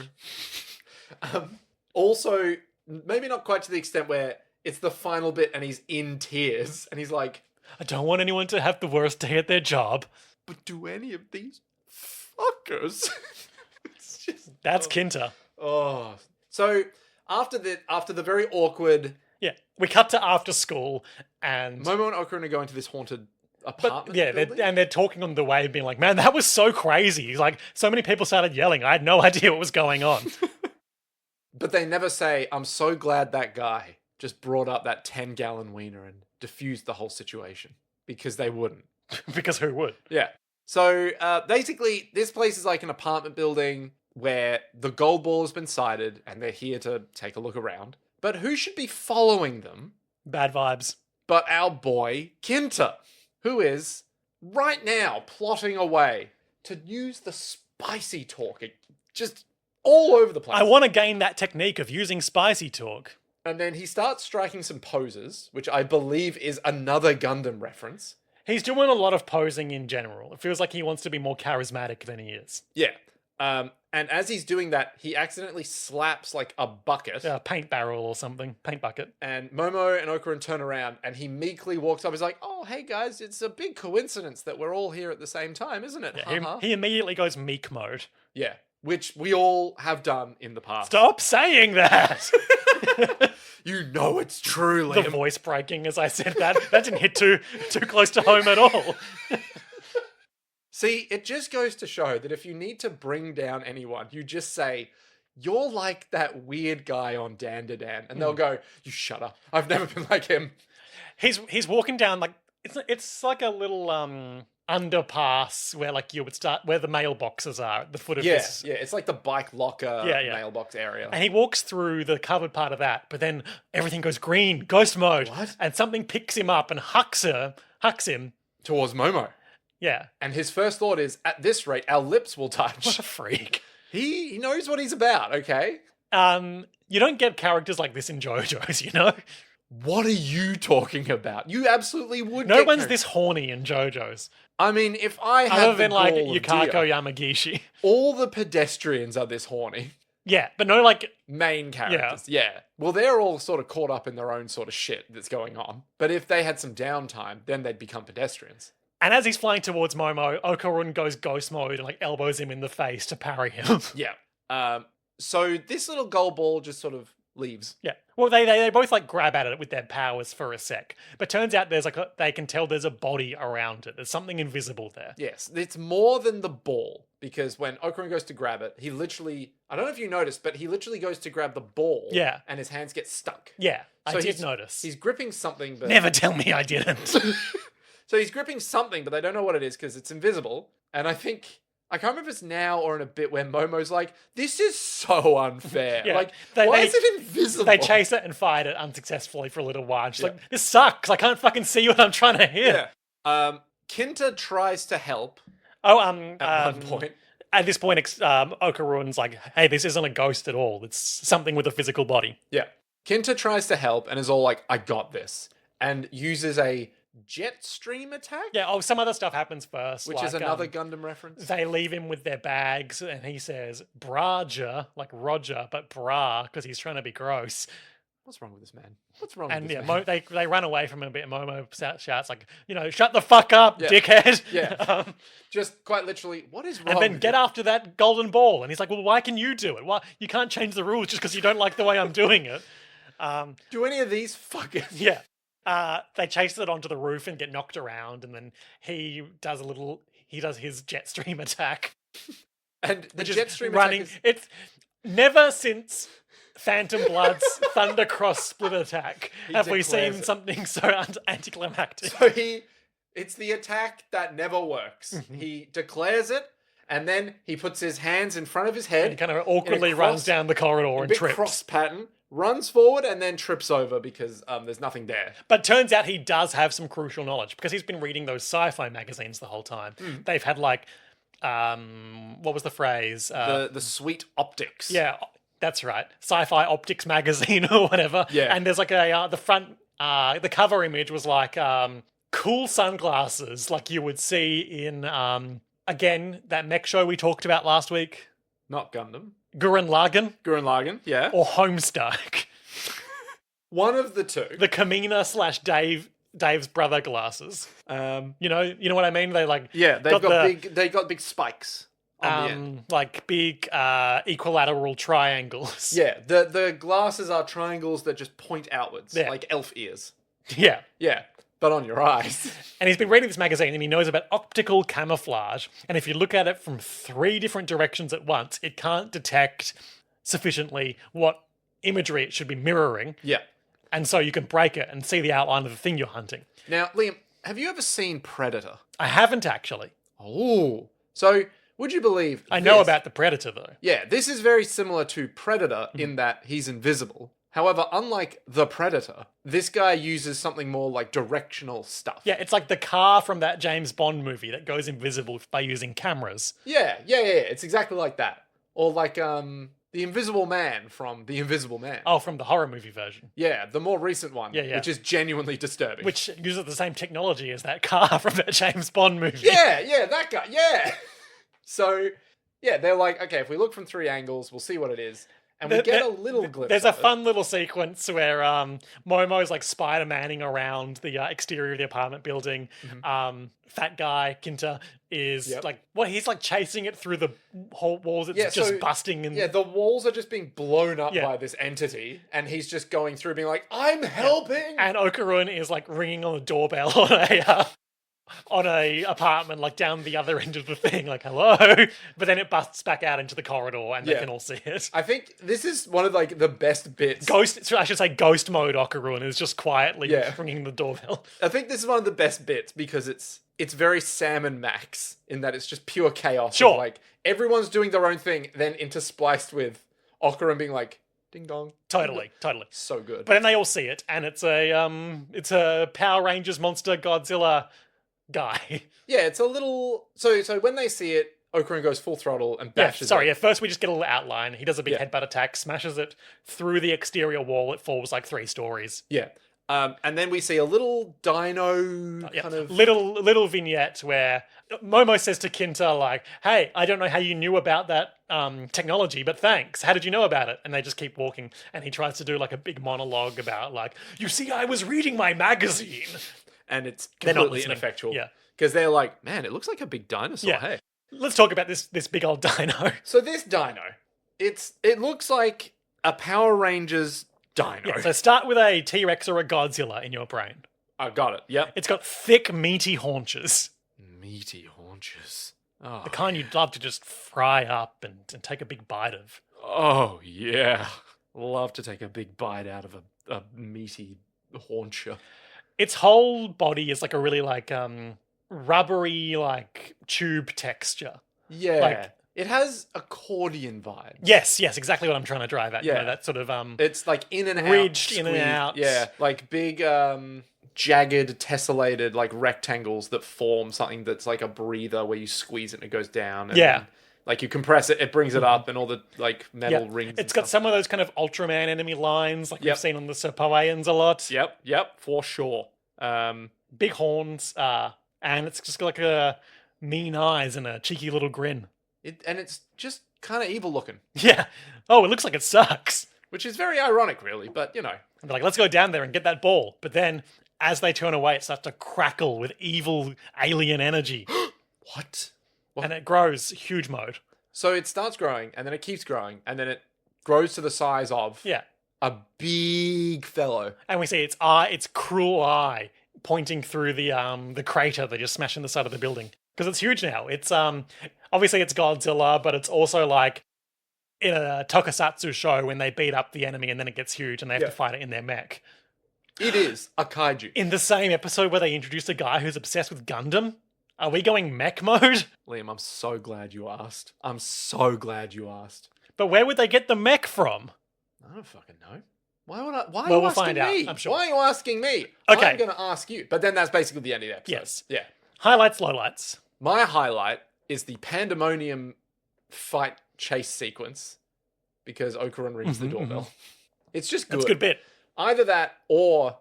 Also, maybe not quite to the extent where it's the final bit and he's in tears and he's like, I don't want anyone to have the worst day at their job. but do any of these fuckers? It's just... That's Kinta. Oh. So after the very awkward Yeah, we cut to after school, and Momo and Okarun are going to this haunted apartment building. they're talking on the way, being like, "Man, that was so crazy." He's like, so many people started yelling. I had no idea what was going on. But they never say, "I'm so glad that guy just brought up that 10-gallon wiener and diffused the whole situation," because they wouldn't. Because who would? Yeah. So basically, this place is like an apartment building where the gold ball has been sighted, and they're here to take a look around. But who should be following them? Bad vibes. But our boy Kinta, who is right now plotting away to use the spicy talk, just all over the place. I want to gain that technique of using spicy talk. And then he starts striking some poses, which I believe is another Gundam reference. He's doing a lot of posing in general. It feels like he wants to be more charismatic than he is. Yeah. And as he's doing that, he accidentally slaps like a bucket. A paint barrel or something. Paint bucket. And Momo and Okarun turn around and he meekly walks up. He's like, "Oh, hey guys, it's a big coincidence that we're all here at the same time, isn't it?" Yeah, he immediately goes meek mode. Yeah, which we all have done in the past. Stop saying that! You know it's true, The Liam. voice breaking as I said that. That didn't hit too close to home at all. See, it just goes to show that if you need to bring down anyone, you just say, "You're like that weird guy on Dandadan," and they'll go, "You shut up. I've never been like him." He's walking down like it's like a little underpass where like you would start where the mailboxes are at the foot of this. Yeah, it's like the bike locker mailbox area. And he walks through the covered part of that, but then everything goes green, ghost mode. What? And something picks him up and hucks him. Towards Momo. Yeah. And his first thought is, at this rate, our lips will touch. What a freak. He knows what he's about, okay? You don't get characters like this in JoJo's, you know? What are you talking about? You absolutely would No get one's this horny in JoJo's. I mean, if I had Other the than like gall of Yukako deer, Yamagishi. all the pedestrians are this horny. Yeah, but no like Main characters. Yeah. Well, they're all sort of caught up in their own sort of shit that's going on. But if they had some downtime, then they'd become pedestrians. and as he's flying towards Momo, Okarun goes ghost mode and like elbows him in the face to parry him. Yeah. So this little gold ball just sort of leaves. Yeah. Well, they both like grab at it with their powers for a sec, but turns out there's they can tell there's a body around it. There's something invisible there. Yes, it's more than the ball, because when Okarun goes to grab it, he literally, I don't know if you noticed, but he literally goes to grab the ball. Yeah. And his hands get stuck. Yeah, So I did he's- notice. He's gripping something, but Never tell me I didn't. so he's gripping something, but they don't know what it is because it's invisible. And I think, I can't remember if it's now or in a bit where Momo's like, "This is so unfair. Yeah, Like, they- why they- is it invisible?" They chase it and fight it unsuccessfully for a little while. She's like, "This sucks. I can't fucking see what I'm trying to hit." Yeah. Kinta tries to help Oh, at one point. At this point, Okarun's like, "Hey, this isn't a ghost at all. It's something with a physical body." Yeah. Kinta tries to help and is all like, "I got this," and uses a jet stream attack, Yeah. Oh, some other stuff happens first, which is another Gundam reference. They leave him with their bags, and he says, "Braja," like Roger, but bra, because he's trying to be gross. What's wrong with this man? What's wrong And with yeah, this man? they run away from him a bit. Momo shouts like, "Shut the fuck up, Yeah. dickhead!" Yeah. Just quite literally, what is wrong And then with get you? after that golden ball. And he's like, "Well, why can you do it? Why you can't change the rules just because you don't like the way I'm doing it?" Do any of these fucking... Yeah. They chase it onto the roof and get knocked around, and then he does his jet stream attack. And the Which jet is stream running. attack is... It's never since Phantom Blood's Thundercross split attack have we declares seen it. something so anticlimactic. So it's the attack that never works. Mm-hmm. He declares it, and then he puts his hands in front of his And he head, kind of awkwardly runs down the corridor a and big trips. cross pattern, runs forward, and then trips over because there's nothing there. But turns out he does have some crucial knowledge because he's been reading those sci-fi magazines the whole time. They've had like, what was the phrase? The sweet optics. Yeah, that's right. Sci-fi Optics magazine or whatever. Yeah. And there's like the cover image was like cool sunglasses like you would see in, again, that mech show we talked about last week. Not Gundam. Gurren Lagann Gurren Lagann, yeah. or Homestuck. One of the two. The Kamina / Dave's brother glasses. You know what I mean? They like Yeah, they got the- big spikes. on the end. Like big equilateral triangles. Yeah, the glasses are triangles that just point outwards, Yeah. like elf ears. Yeah. Yeah, but on your eyes. And he's been reading this magazine and he knows about optical camouflage. And if you look at it from 3 different directions at once, it can't detect sufficiently what imagery it should be mirroring. Yeah. And so you can break it and see the outline of the thing you're hunting. Now, Liam, have you ever seen Predator? I haven't actually. Oh. So, would you believe I know this? about the Predator though. Yeah, this is very similar to Predator in that he's invisible. However, unlike the Predator, this guy uses something more like directional stuff. Yeah, it's like the car from that James Bond movie that goes invisible by using cameras. Yeah. It's exactly like that. Or like the Invisible Man from The Invisible Man. Oh, from the horror movie version. Yeah, the more recent one, Yeah. which is genuinely disturbing. Which uses the same technology as that car from that James Bond movie. Yeah, that guy. Yeah. So, yeah, they're like, okay, if we look from 3 angles, we'll see what it is. And we get a little glimpse. There's a of it. fun little sequence where Momo's like Spider-Manning around the exterior of the apartment building. Fat guy, Kinta, is like, he's like chasing it through the whole walls. It's just busting. And yeah, the walls are just being blown up by this entity. And he's just going through being like, I'm helping. And Okarun is like ringing on the doorbell on a apartment like down the other end of the thing, like hello, but then it busts back out into the corridor and they can all see it. I think this is one of like the best bits. I should say ghost mode Okarun is just quietly ringing the doorbell. I think this is one of the best bits because it's very Sam and Max in that it's just pure chaos. Sure. Like everyone's doing their own thing, then interspliced with Okarun being like, ding dong. Totally. So good. But then they all see it, and it's a Power Rangers monster Godzilla guy. Yeah, it's a little. So when they see it, Okarun goes full throttle and bashes it. First we just get a little outline. He does a big headbutt attack, smashes it through the exterior wall. It falls like 3 stories. Yeah. And then we see a little dino kind of little vignette where Momo says to Kinta like, "Hey, I don't know how you knew about that technology, but thanks. How did you know about it?" And they just keep walking, and he tries to do like a big monologue about like, "You see, I was reading my magazine." And it's They're not completely listening. ineffectual. Yeah. Because they're like, man, it looks like a big dinosaur. Yeah. Hey. Let's talk about this big old dino. So this dino, it looks like a Power Rangers dino. Yeah, so start with a T-Rex or a Godzilla in your brain. I got it. Yep. It's got thick, meaty haunches. Meaty haunches. Oh. The kind you'd love to just fry up and take a big bite of. Oh, yeah. Love to take a big bite out of a meaty hauncher. Its whole body is like a really like rubbery like tube texture. Yeah. Like, it has accordion vibes. Yes, exactly what I'm trying to drive at. Yeah. You know, that sort of it's like in and out. ridged in and out. Yeah, like big jagged, tessellated like rectangles that form something that's like a breather where you squeeze it and it goes down. And then, like you compress it, it brings it up, and all the like metal rings. It's got some of those kind of Ultraman enemy lines, like we've seen on the Serpoeans a lot. Yep, for sure. Big horns, and it's just got like a mean eyes and a cheeky little grin. And it's just kind of evil looking. Yeah. Oh, it looks like it sucks. Which is very ironic, really, but you know. And they're like, let's go down there and get that ball. But then, as they turn away, it starts to crackle with evil alien energy. What? And it grows huge mode. So it starts growing, and then it keeps growing, and then it grows to the size of a big fellow. And we see its cruel eye pointing through the crater they just smashed in the side of the building. Because it's huge now. It's obviously it's Godzilla, but it's also like in a tokusatsu show when they beat up the enemy and then it gets huge and they have to fight it in their mech. It is a kaiju. In the same episode where they introduced a guy who's obsessed with Gundam, are we going mech mode? Liam, I'm so glad you asked. But where would they get the mech from? I don't fucking know. Why are you we'll asking find me? out, I'm sure. Why are you asking me? Okay. I'm going to ask you. But then that's basically the end of the episode. Yes. Yeah. Highlights, lowlights. My highlight is the pandemonium fight chase sequence because Okarun rings the doorbell. It's just good. That's a good bit. Either that or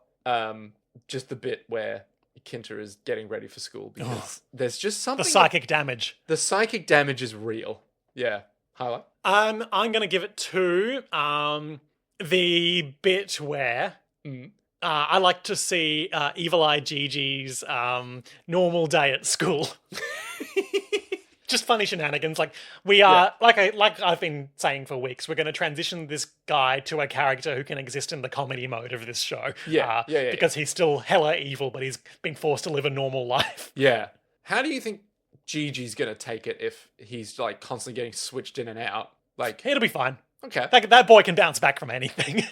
just the bit where Kinta is getting ready for school because there's just something. The psychic damage. The psychic damage is real. Yeah. Highlight. I'm going to give it 2. The bit where I like to see Evil Eye Gigi's normal day at school. Just funny shenanigans. Like we are, like I've been saying for weeks, we're going to transition this guy to a character who can exist in the comedy mode of this show. Because he's still hella evil, but he's been forced to live a normal life. Yeah. How do you think Gigi's gonna take it if he's like constantly getting switched in and out? Like, It'll be fine. okay, That boy can bounce back from anything.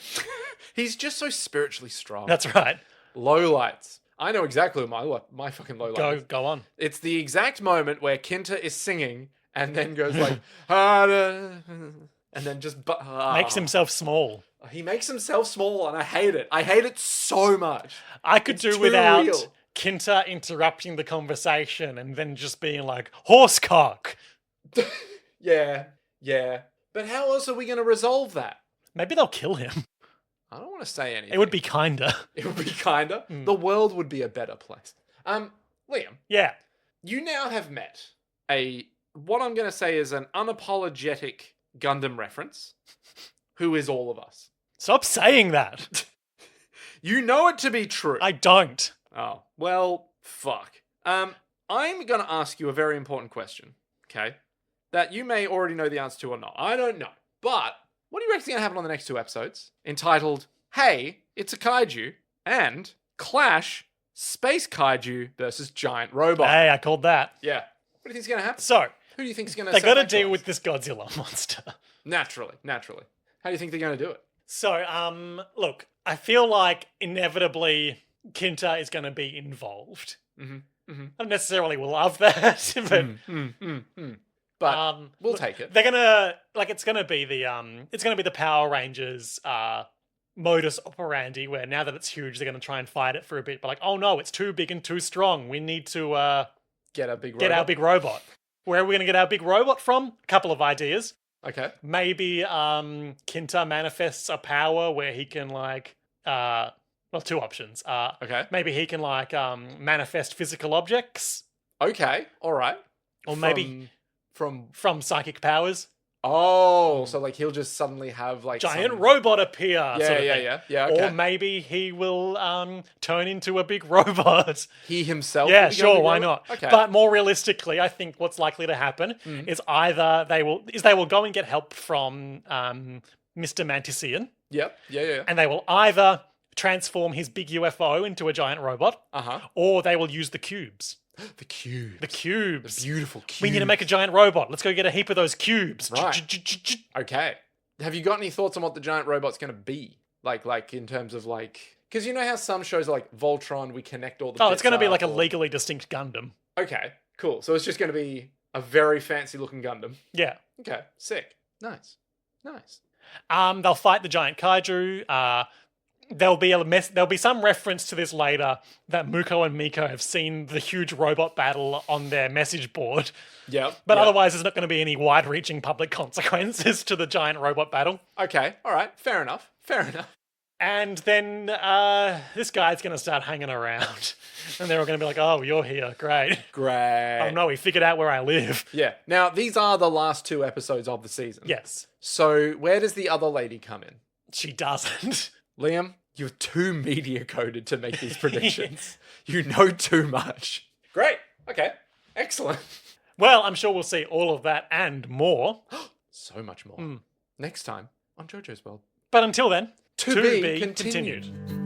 he's just so spiritually strong. That's right. Lowlights. I know exactly what my fucking lowlight is. Go on. It's the exact moment where Kinta is singing and then goes like, harder, and then just Makes himself small. He makes himself small, and I hate it. I hate it so much. I could do too without real. Kinta interrupting the conversation and then just being like, horsecock. Yeah. But how else are we going to resolve that? Maybe they'll kill him. I don't want to say anything. It would be kinder. It would be kinder. The world would be a better place. Liam. Yeah. You now have met what I'm going to say is an unapologetic Gundam reference, who is all of us. Stop saying that. You know it to be true. I don't. Oh, well, fuck. I'm going to ask you a very important question, okay? That you may already know the answer to or not. I don't know. But what do you reckon's going to happen on the next 2 episodes? Entitled, Hey, It's a Kaiju, and Clash, Space Kaiju versus Giant Robot. Hey, I called that. Yeah. What do you think's going to happen? So, Who do you think's going to they got to deal with this Godzilla monster. Naturally. How do you think they're going to do it? So, look, I feel like inevitably Kinta is going to be involved. Mm-hmm. I don't necessarily love that, but But we'll take it. They're gonna it's gonna be the Power Rangers modus operandi, where now that it's huge, they're gonna try and fight it for a bit. But like, oh no, it's too big and too strong. We need to Get our big robot. Where are we gonna get our big robot from? A couple of ideas. Okay. Maybe Kinta manifests a power where he can 2 options. Okay. Maybe he can manifest physical objects, Okay. All right. or maybe from from psychic powers. so like he'll just suddenly have like Giant some... robot appear. Yeah, sort of thing. yeah. Okay. Or maybe he will turn into a big robot. He himself. Yeah, will become a sure, big why robot? not? Okay. But more realistically, I think what's likely to happen is either they will go and get help from Mr. Mantisian, Yep. Yeah. and they will either transform his big UFO into a giant robot, or they will use the cubes. The cube. The cubes. The beautiful cube. We need to make a giant robot. Let's go get a heap of those cubes. Right. Okay. Have you got any thoughts on what the giant robot's going to be? Like in terms of because you know how some shows are like Voltron, we connect all the Oh, bits it's going to be up, like a or... legally distinct Gundam. Okay, cool. So it's just going to be a very fancy looking Gundam. Yeah. Okay, sick. Nice. They'll fight the giant kaiju. There'll be some reference to this later that Muko and Miko have seen the huge robot battle on their message board. Yep. But otherwise, there's not going to be any wide-reaching public consequences to the giant robot battle. Okay, all right. Fair enough. And then this guy's going to start hanging around. And they're all going to be like, oh, you're here. Great. Great. Oh, no, we figured out where I live. Yeah. Now, these are the last 2 episodes of the season. Yes. So where does the other lady come in? She doesn't. Liam, you're too media coded to make these predictions. You know too much. Great. Okay. Excellent. Well, I'm sure we'll see all of that and more. So much more. Next time on JoJo's World. But until then, To be continued.